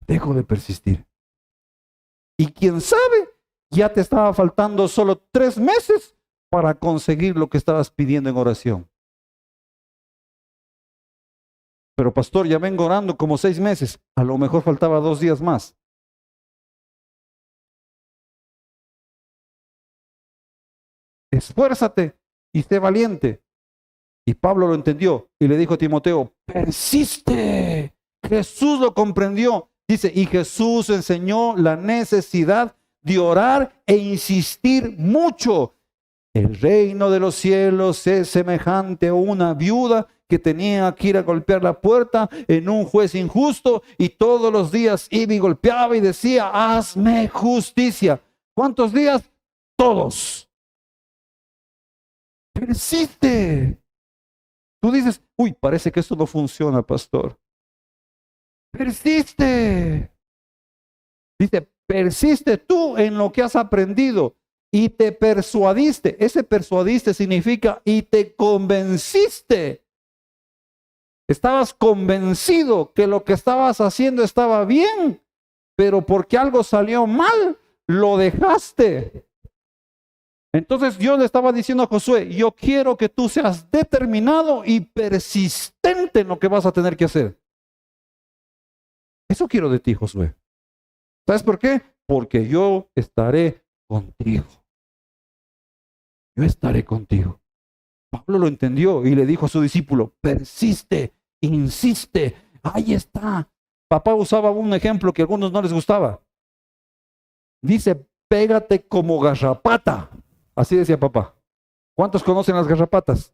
Dejo de persistir. Y quién sabe, ya te estaba faltando solo 3 meses para conseguir lo que estabas pidiendo en oración. Pero pastor, ya vengo orando como 6 meses. A lo mejor faltaba 2 días más. Esfuérzate y sé valiente. Y Pablo lo entendió y le dijo a Timoteo, persiste. Jesús lo comprendió. Dice, y Jesús enseñó la necesidad de orar e insistir mucho. El reino de los cielos es semejante a una viuda que tenía que ir a golpear la puerta en un juez injusto y todos los días iba y golpeaba y decía, hazme justicia. ¿Cuántos días? Todos. Persiste. Tú dices, uy, parece que esto no funciona, pastor. Persiste. Dice, persiste tú en lo que has aprendido y te persuadiste. Ese persuadiste significa y te convenciste. Estabas convencido que lo que estabas haciendo estaba bien, pero porque algo salió mal, lo dejaste. Entonces Dios le estaba diciendo a Josué, yo quiero que tú seas determinado y persistente en lo que vas a tener que hacer. Eso quiero de ti, Josué. ¿Sabes por qué? Porque yo estaré contigo. Yo estaré contigo. Pablo lo entendió y le dijo a su discípulo, persiste, insiste, ahí está. Papá usaba un ejemplo que a algunos no les gustaba. Dice, pégate como garrapata. Así decía papá. ¿Cuántos conocen las garrapatas?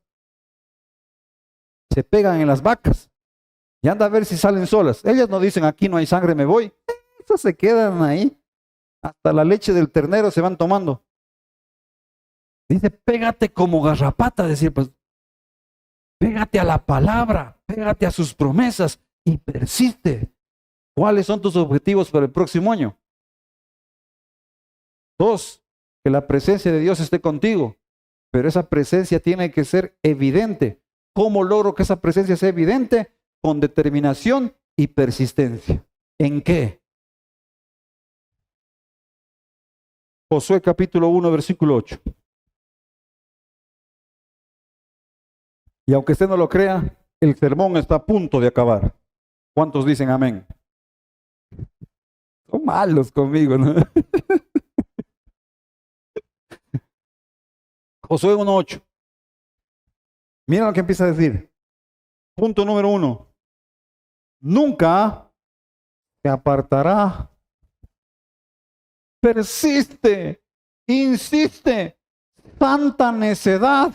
Se pegan en las vacas y anda a ver si salen solas. Ellas no dicen, aquí no hay sangre, me voy. Esas se quedan ahí. Hasta la leche del ternero se van tomando. Dice, pégate como garrapata, decía, pues, pégate a la palabra, pégate a sus promesas y persiste. ¿Cuáles son tus objetivos para el próximo año? 2, que la presencia de Dios esté contigo, pero esa presencia tiene que ser evidente. ¿Cómo logro que esa presencia sea evidente? Con determinación y persistencia. ¿En qué? Josué capítulo 1, versículo 8. Y aunque usted no lo crea, el sermón está a punto de acabar. ¿Cuántos dicen amén? Son malos conmigo, ¿no? Josué 1:8. Mira lo que empieza a decir. Punto número 1. Nunca se apartará. Persiste, insiste, santa necedad.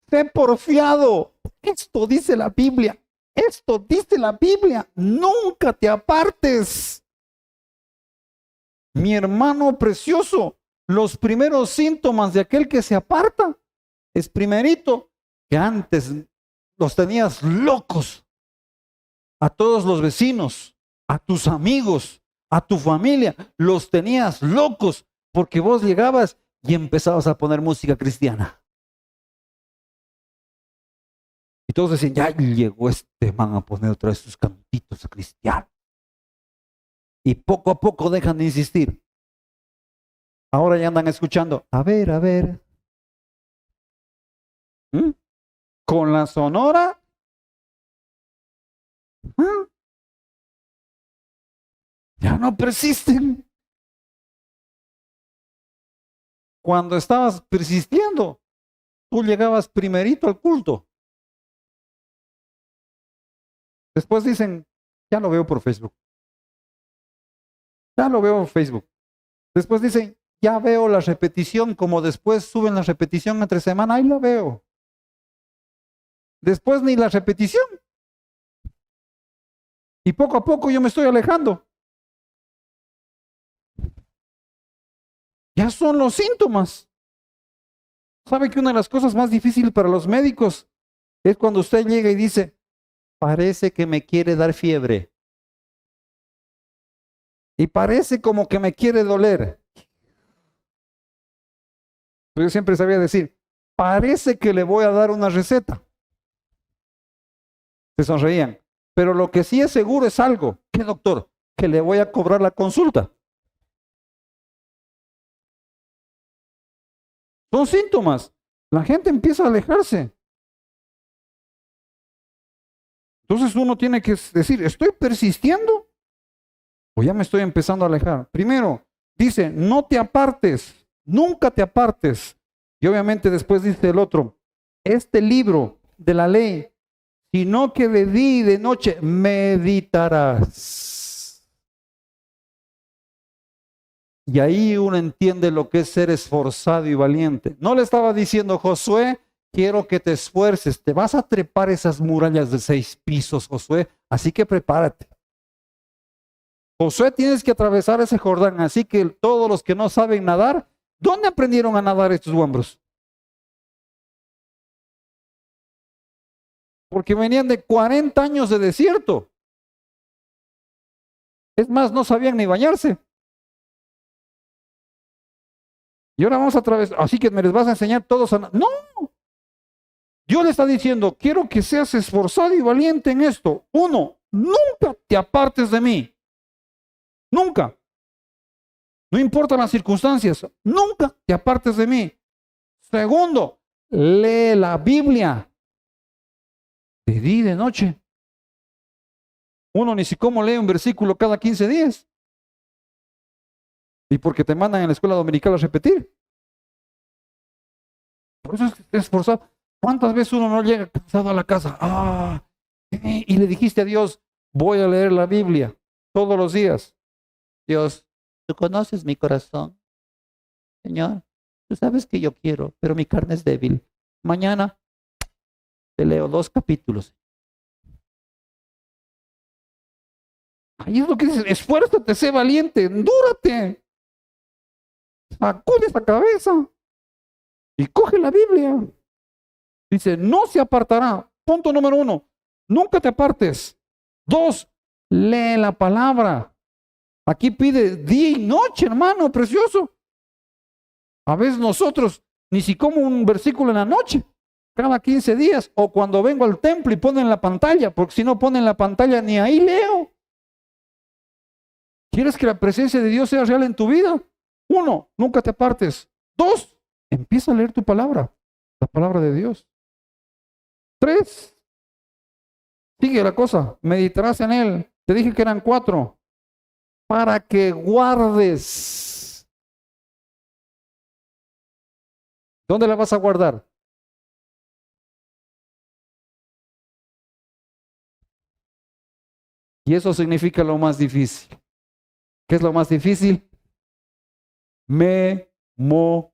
Sé porfiado. Esto dice la Biblia. Esto dice la Biblia. Nunca te apartes. Mi hermano precioso, los primeros síntomas de aquel que se aparta es primerito que antes los tenías locos. A todos los vecinos, a tus amigos, a tu familia, los tenías locos porque vos llegabas y empezabas a poner música cristiana. Y todos decían, ya llegó este man a poner otra vez sus cantitos cristianos. Y poco a poco dejan de insistir. Ahora ya andan escuchando, a ver, a ver. ¿Mm? Con la sonora. ¿Mm? Ya no persisten. Cuando estabas persistiendo, tú llegabas primerito al culto. Después dicen, ya lo veo por Facebook. Ya lo veo en Facebook. Después dicen, ya veo la repetición, como después suben la repetición entre semana, ahí la veo. Después ni la repetición. Y poco a poco yo me estoy alejando. Ya son los síntomas. ¿Sabe que una de las cosas más difíciles para los médicos es cuando usted llega y dice, parece que me quiere dar fiebre? Y parece como que me quiere doler. Yo siempre sabía decir, parece que le voy a dar una receta. Se sonreían. Pero lo que sí es seguro es algo. ¿Qué, doctor? Que le voy a cobrar la consulta. Son síntomas. La gente empieza a alejarse. Entonces uno tiene que decir, ¿estoy persistiendo o ya me estoy empezando a alejar? Primero, dice, no te apartes, nunca te apartes. Y obviamente después dice el otro, este libro de la ley, sino que de día y de noche meditarás. Y ahí uno entiende lo que es ser esforzado y valiente. No le estaba diciendo, Josué, quiero que te esfuerces, te vas a trepar esas murallas de 6 pisos, Josué, así que prepárate. Josué, tienes que atravesar ese Jordán, así que todos los que no saben nadar, ¿dónde aprendieron a nadar estos hombres? Porque venían de 40 años de desierto. Es más, no sabían ni bañarse. Y ahora vamos a atravesar, así que me les vas a enseñar todos a... No, Dios le está diciendo, quiero que seas esforzado y valiente en esto. 1, nunca te apartes de mí. Nunca. No importan las circunstancias, nunca te apartes de mí. 2, lee la Biblia de día y de noche. Uno ni siquiera cómo lee un versículo cada 15 días. Y porque te mandan en la escuela dominical a repetir. Por eso es esforzado. ¿Cuántas veces uno no llega cansado a la casa? Y le dijiste a Dios, voy a leer la Biblia todos los días. Dios, tú conoces mi corazón. Señor, tú sabes que yo quiero, pero mi carne es débil. Mañana te leo 2 capítulos. Ahí es lo que dice, esfuérzate, sé valiente, endúrate. Sacude esa cabeza y coge la Biblia. Dice, no se apartará. Punto número 1, nunca te apartes. 2, lee la palabra. Aquí pide día y noche, hermano, precioso. A veces nosotros ni si como un versículo en la noche, cada 15 días, o cuando vengo al templo y ponen la pantalla, porque si no ponen la pantalla ni ahí leo. ¿Quieres que la presencia de Dios sea real en tu vida? 1, nunca te apartes. 2, empieza a leer tu palabra, la palabra de Dios. 3, sigue la cosa, meditarás en él. Te dije que eran 4, para que guardes. ¿Dónde la vas a guardar? Y eso significa lo más difícil. ¿Qué es lo más difícil? Memorizar.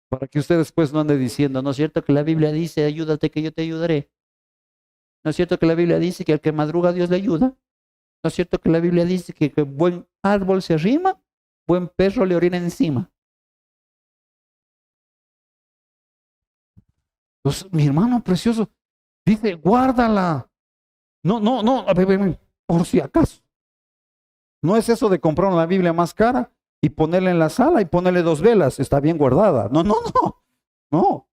Para que usted después no ande diciendo, ¿no es cierto que la Biblia dice, ayúdate que yo te ayudaré? ¿No es cierto que la Biblia dice que al que madruga Dios le ayuda? ¿No es cierto que la Biblia dice que buen árbol se arrima, buen perro le orina encima? Entonces, mi hermano precioso dice, guárdala. No, a ver, por si acaso. No es eso de comprar una Biblia más cara y ponerla en la sala y ponerle 2 velas, está bien guardada. No.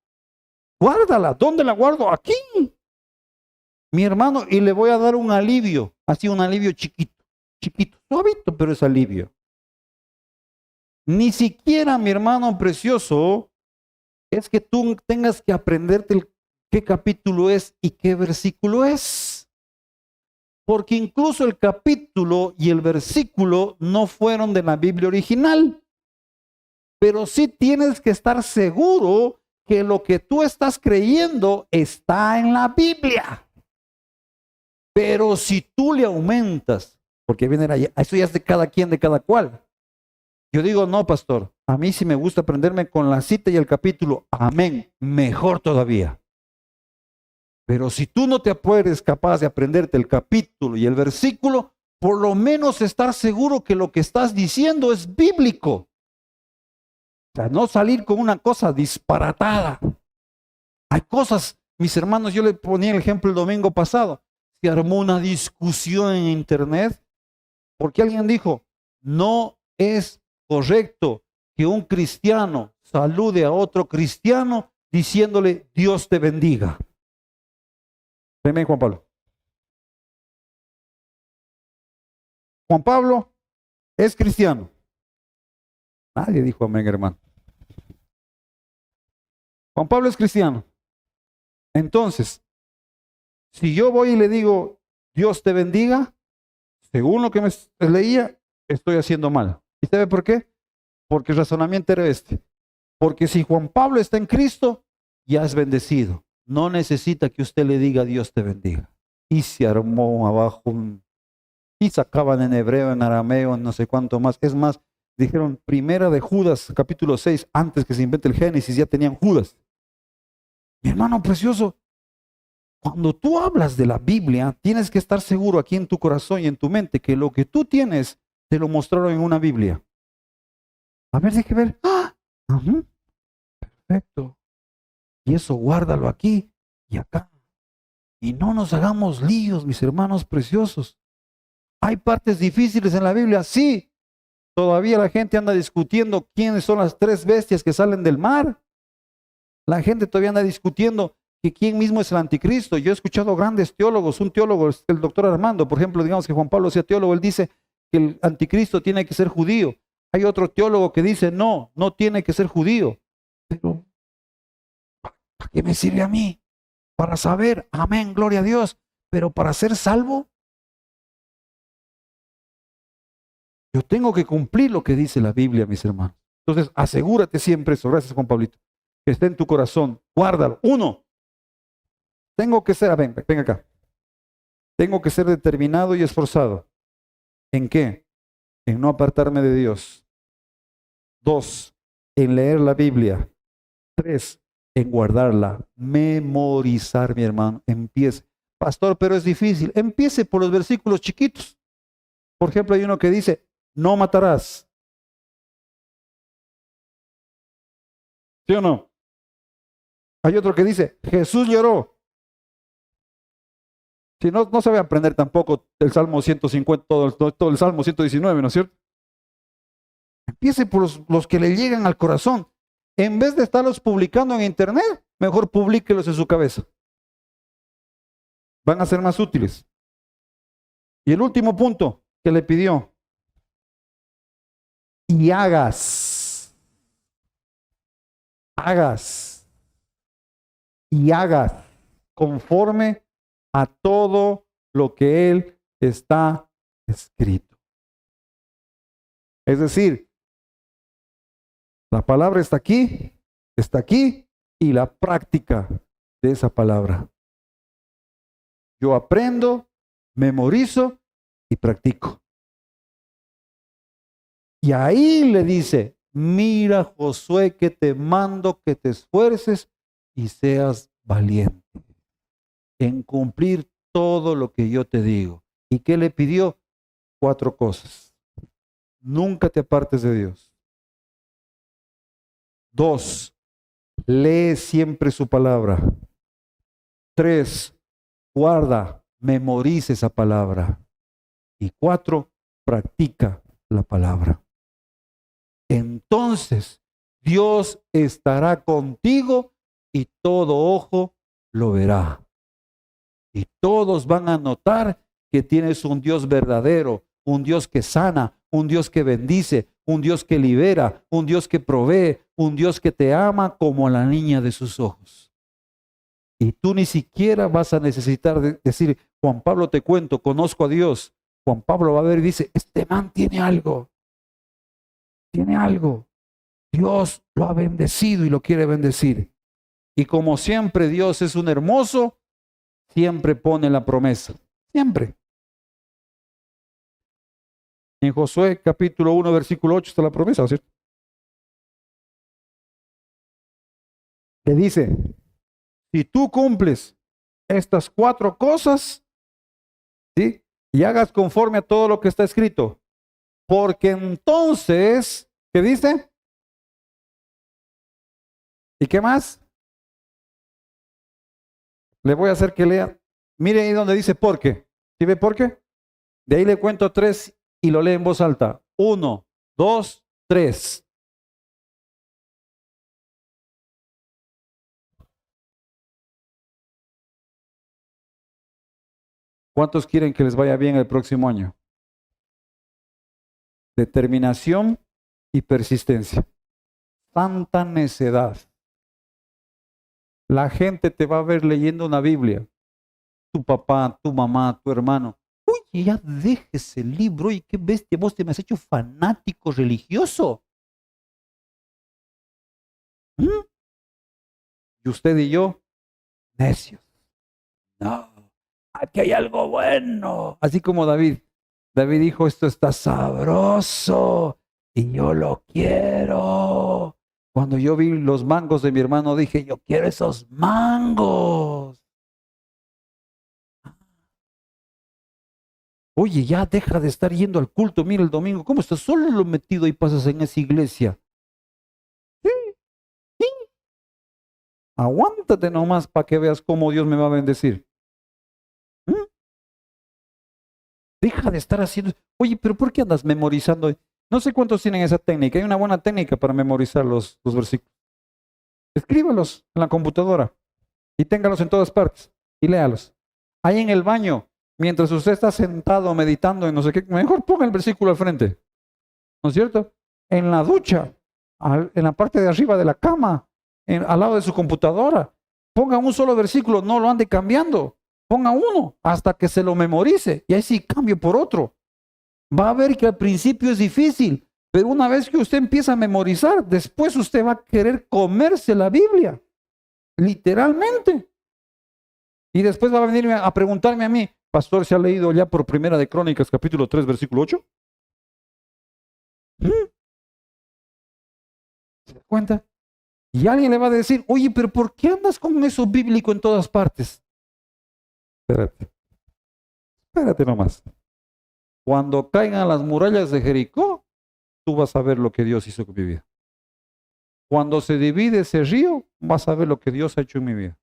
Guárdala. ¿Dónde la guardo? Aquí. Mi hermano, y le voy a dar un alivio, así un alivio chiquito, suavito, pero es alivio. Ni siquiera, mi hermano precioso, es que tú tengas que aprenderte qué capítulo es y qué versículo es. Porque incluso el capítulo y el versículo no fueron de la Biblia original. Pero sí tienes que estar seguro que lo que tú estás creyendo está en la Biblia. Pero si tú le aumentas, porque viene eso ya es de cada quien, de cada cual. Yo digo, no, pastor, a mí sí me gusta aprenderme con la cita y el capítulo. Amén, mejor todavía. Pero si tú no te eres capaz de aprenderte el capítulo y el versículo, por lo menos estar seguro que lo que estás diciendo es bíblico. O sea, no salir con una cosa disparatada. Hay cosas, mis hermanos, yo le ponía el ejemplo el domingo pasado. Se armó una discusión en internet porque alguien dijo, no es correcto que un cristiano salude a otro cristiano diciéndole Dios te bendiga. Amén, Juan Pablo. Juan Pablo es cristiano. Nadie dijo amén, hermano. Juan Pablo es cristiano. Entonces, si yo voy y le digo Dios te bendiga, según lo que me leía, estoy haciendo mal. ¿Y sabe por qué? Porque el razonamiento era este. Porque si Juan Pablo está en Cristo, ya es bendecido. No necesita que usted le diga Dios te bendiga. Y se armó abajo y sacaban en hebreo, en arameo, en no sé cuánto más. Es más, dijeron primera de Judas, capítulo 6, antes que se invente el Génesis, ya tenían Judas. Mi hermano precioso, cuando tú hablas de la Biblia, tienes que estar seguro aquí en tu corazón y en tu mente que lo que tú tienes te lo mostraron en una Biblia. A ver, déjame ver. ¡Ah! Perfecto. Y eso guárdalo aquí y acá. Y no nos hagamos líos, mis hermanos preciosos. ¿Hay partes difíciles en la Biblia? Sí. Todavía la gente anda discutiendo quiénes son las 3 bestias que salen del mar. La gente todavía anda discutiendo que quién mismo es el anticristo. Yo he escuchado grandes teólogos, un teólogo, el doctor Armando, por ejemplo, digamos que Juan Pablo sea teólogo, él dice que el anticristo tiene que ser judío. Hay otro teólogo que dice, no, no tiene que ser judío. Pero, ¿para qué me sirve a mí? Para saber, amén, gloria a Dios, pero para ser salvo, yo tengo que cumplir lo que dice la Biblia, mis hermanos. Entonces, asegúrate siempre eso, gracias Juan Pablito, que esté en tu corazón, guárdalo. 1, tengo que ser, ven acá, tengo que ser determinado y esforzado. ¿En qué? En no apartarme de Dios. 2, en leer la Biblia. 3, en guardarla, memorizar, mi hermano. Empiece. Pastor, pero es difícil. Empiece por los versículos chiquitos. Por ejemplo, hay uno que dice, no matarás. ¿Sí o no? Hay otro que dice, Jesús lloró. Si no, no se va a aprender tampoco el Salmo 150, todo el Salmo 119, ¿no es cierto? Empiece por los que le llegan al corazón. En vez de estarlos publicando en internet, mejor publíquelos en su cabeza. Van a ser más útiles. Y el último punto que le pidió. Y hagas. Y hagas conforme a todo lo que él está escrito. Es decir, la palabra está aquí, y la práctica de esa palabra. Yo aprendo, memorizo y practico. Y ahí le dice, mira Josué que te mando que te esfuerces y seas valiente en cumplir todo lo que yo te digo. ¿Y qué le pidió? 4 cosas. Nunca te apartes de Dios. 2, lee siempre su palabra. 3, guarda, memoriza esa palabra. Y 4, practica la palabra. Entonces, Dios estará contigo y todo ojo lo verá. Y todos van a notar que tienes un Dios verdadero, un Dios que sana, un Dios que bendice, un Dios que libera, un Dios que provee, un Dios que te ama como a la niña de sus ojos. Y tú ni siquiera vas a necesitar decir, Juan Pablo te cuento, conozco a Dios. Juan Pablo va a ver y dice, este man tiene algo. Tiene algo. Dios lo ha bendecido y lo quiere bendecir. Y como siempre Dios es un hermoso, siempre pone la promesa. Siempre. En Josué capítulo 1, versículo 8 está la promesa, ¿cierto? Que dice, si tú cumples estas 4 cosas, ¿sí? Y hagas conforme a todo lo que está escrito, porque entonces, ¿qué dice? ¿Y qué más? Le voy a hacer que lea. Mire ahí donde dice por qué. ¿Sí ve por qué? De ahí le cuento 3 y lo lee en voz alta. 1, 2, 3. ¿Cuántos quieren que les vaya bien el próximo año? Determinación y persistencia. Tanta necedad. La gente te va a ver leyendo una Biblia. Tu papá, tu mamá, tu hermano. Oye, ya déjese el libro. Oye, qué bestia, vos te me has hecho fanático religioso. ¿Mm? Y usted y yo, necios. No, aquí hay algo bueno. Así como David. David dijo, esto está sabroso y yo lo quiero. Cuando yo vi los mangos de mi hermano, dije, yo quiero esos mangos. Oye, ya deja de estar yendo al culto. Mira el domingo, ¿cómo estás solo metido y pasas en esa iglesia? Sí, sí. Aguántate nomás para que veas cómo Dios me va a bendecir. ¿Mm? Deja de estar haciendo. Oye, pero ¿por qué andas memorizando? No sé cuántos tienen esa técnica. Hay una buena técnica para memorizar los versículos. Escríbalos en la computadora y téngalos en todas partes y léalos. Ahí en el baño, mientras usted está sentado meditando en no sé qué, mejor ponga el versículo al frente. ¿No es cierto? En la ducha, en la parte de arriba de la cama, al lado de su computadora. Ponga un solo versículo, no lo ande cambiando. Ponga uno hasta que se lo memorice y ahí sí cambio por otro. Va a ver que al principio es difícil, pero una vez que usted empieza a memorizar, después usted va a querer comerse la Biblia, literalmente. Y después va a venirme a preguntarme a mí, pastor, ¿se ha leído ya por Primera de Crónicas, capítulo 3, versículo 8? ¿Se da cuenta? Y alguien le va a decir, oye, pero ¿por qué andas con eso bíblico en todas partes? Espérate, espérate nomás. Cuando caigan las murallas de Jericó, tú vas a ver lo que Dios hizo con mi vida. Cuando se divide ese río, vas a ver lo que Dios ha hecho en mi vida.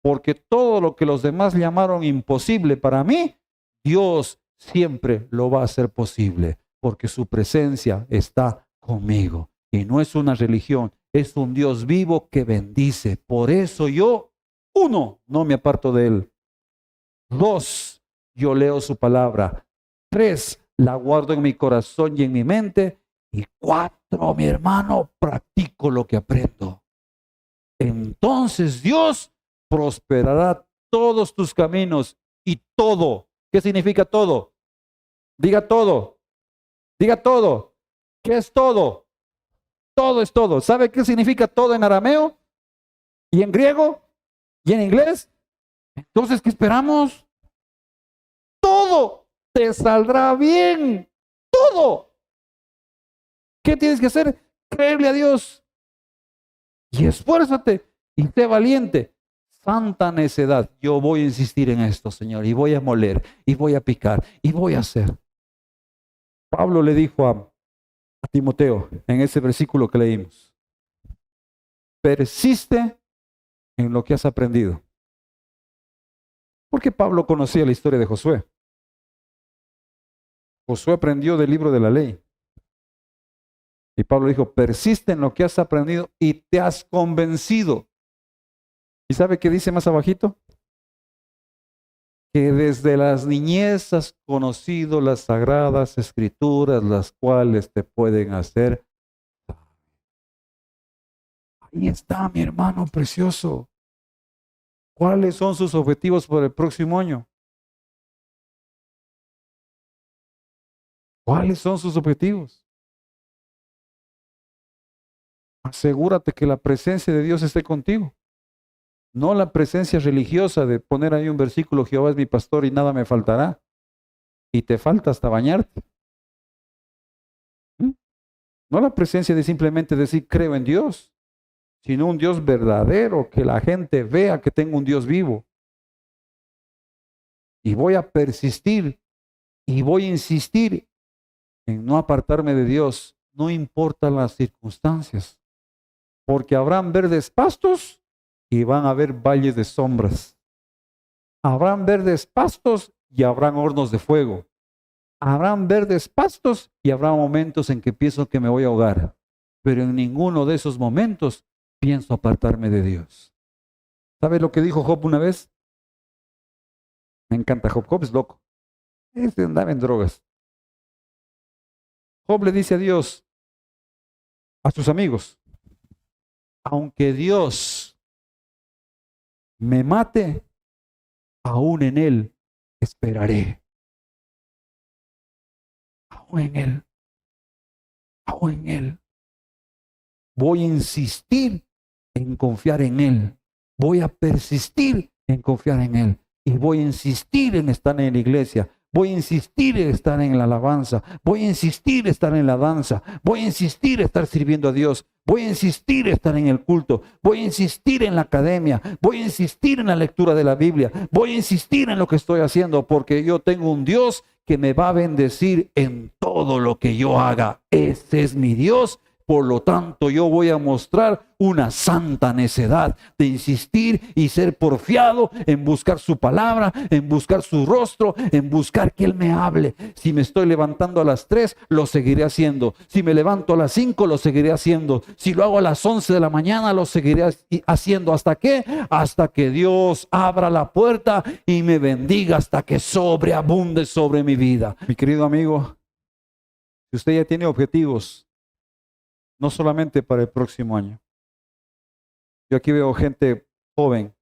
Porque todo lo que los demás llamaron imposible para mí, Dios siempre lo va a hacer posible, porque su presencia está conmigo. Y no es una religión, es un Dios vivo que bendice. Por eso yo, 1, no me aparto de él. 2, yo leo su palabra. 3, la guardo en mi corazón y en mi mente. Y 4, mi hermano, practico lo que aprendo. Entonces Dios prosperará todos tus caminos y todo. ¿Qué significa todo? Diga todo. Diga todo. ¿Qué es todo? Todo es todo. ¿Sabe qué significa todo en arameo? ¿Y en griego? ¿Y en inglés? Entonces, ¿qué esperamos? Todo te saldrá bien. Todo. ¿Qué tienes que hacer? Creerle a Dios. Y esfuérzate y sé valiente. Santa necedad. Yo voy a insistir en esto, Señor, y voy a moler, y voy a picar, y voy a hacer. Pablo le dijo a Timoteo en ese versículo que leímos, persiste en lo que has aprendido. Porque Pablo conocía la historia de Josué. Josué aprendió del libro de la ley. Y Pablo dijo, persiste en lo que has aprendido y te has convencido. ¿Y sabe qué dice más abajito? Que desde las niñez has conocido las sagradas escrituras, las cuales te pueden hacer. Ahí está, mi hermano precioso. ¿Cuáles son sus objetivos para el próximo año? ¿Cuáles son sus objetivos? Asegúrate que la presencia de Dios esté contigo. No la presencia religiosa de poner ahí un versículo, Jehová es mi pastor y nada me faltará. Y te falta hasta bañarte. ¿Mm? No la presencia de simplemente decir creo en Dios, sino un Dios verdadero, que la gente vea que tengo un Dios vivo. Y voy a persistir y voy a insistir en no apartarme de Dios, no importa las circunstancias, porque habrán verdes pastos y van a haber valles de sombras. Habrán verdes pastos y habrán hornos de fuego. Habrán verdes pastos y habrá momentos en que pienso que me voy a ahogar, pero en ninguno de esos momentos pienso apartarme de Dios. ¿Sabes lo que dijo Job una vez? Me encanta Job. Job es loco. Este andaba en drogas. Job le dice a Dios, a sus amigos, aunque Dios me mate, aún en Él esperaré. Aún en Él, aún en Él. Voy a insistir en confiar en Él. Voy a persistir en confiar en Él. Y voy a insistir en estar en la iglesia. Voy a insistir en estar en la alabanza. Voy a insistir en estar en la danza. Voy a insistir en estar sirviendo a Dios. Voy a insistir en estar en el culto. Voy a insistir en la academia. Voy a insistir en la lectura de la Biblia. Voy a insistir en lo que estoy haciendo porque yo tengo un Dios que me va a bendecir en todo lo que yo haga. Ese es mi Dios. Por lo tanto, yo voy a mostrar una santa necedad de insistir y ser porfiado en buscar su palabra, en buscar su rostro, en buscar que Él me hable. Si me estoy levantando a las 3, lo seguiré haciendo. Si me levanto a las 5, lo seguiré haciendo. Si lo hago a las 11 de la mañana, lo seguiré haciendo. ¿Hasta qué? Hasta que Dios abra la puerta y me bendiga, hasta que sobreabunde sobre mi vida. Mi querido amigo, si usted ya tiene objetivos, no solamente para el próximo año. Yo aquí veo gente joven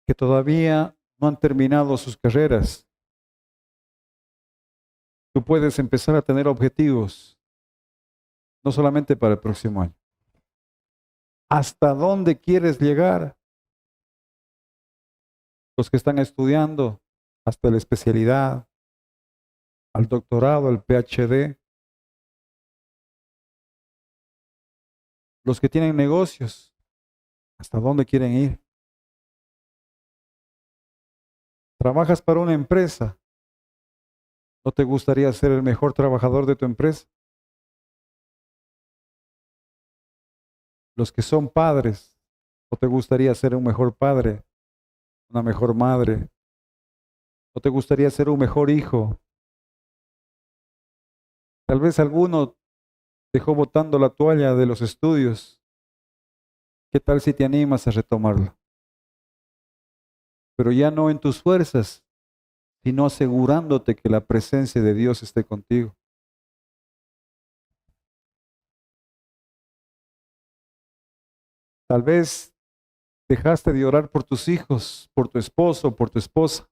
que todavía no han terminado sus carreras. Tú puedes empezar a tener objetivos, no solamente para el próximo año. ¿Hasta dónde quieres llegar? Los que están estudiando hasta la especialidad, al doctorado, al PhD. Los que tienen negocios, ¿hasta dónde quieren ir? ¿Trabajas para una empresa? ¿No te gustaría ser el mejor trabajador de tu empresa? Los que son padres, ¿no te gustaría ser un mejor padre, una mejor madre? ¿No te gustaría ser un mejor hijo? Tal vez alguno dejó botando la toalla de los estudios. ¿Qué tal si te animas a retomarlo? Pero ya no en tus fuerzas, sino asegurándote que la presencia de Dios esté contigo. Tal vez dejaste de orar por tus hijos, por tu esposo, por tu esposa.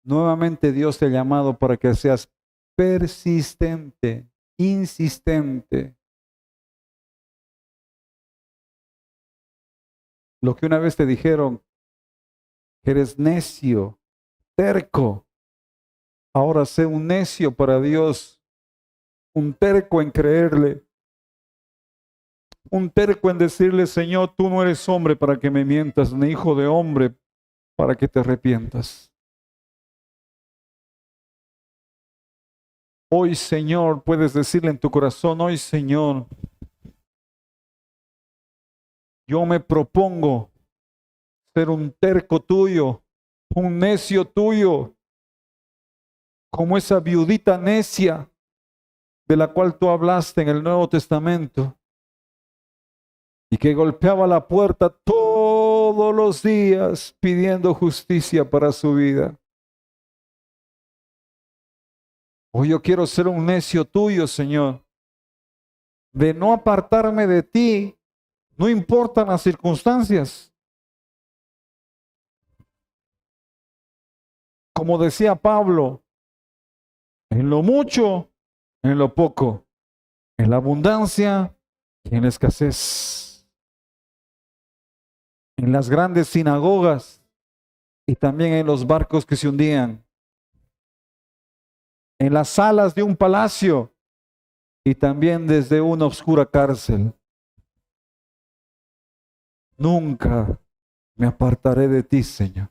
Nuevamente Dios te ha llamado para que seas persistente, insistente. Lo que una vez te dijeron, que eres necio, terco. Ahora sé un necio para Dios, un terco en creerle, un terco en decirle, Señor, tú no eres hombre para que me mientas, ni hijo de hombre para que te arrepientas. Hoy, Señor, puedes decirle en tu corazón, hoy, Señor, yo me propongo ser un terco tuyo, un necio tuyo, como esa viudita necia de la cual tú hablaste en el Nuevo Testamento y que golpeaba la puerta todos los días pidiendo justicia para su vida. Hoy yo quiero ser un necio tuyo, Señor, de no apartarme de ti, no importan las circunstancias. Como decía Pablo, en lo mucho, en lo poco, en la abundancia y en la escasez, en las grandes sinagogas y también en los barcos que se hundían, en las salas de un palacio y también desde una oscura cárcel. Nunca me apartaré de ti, Señor.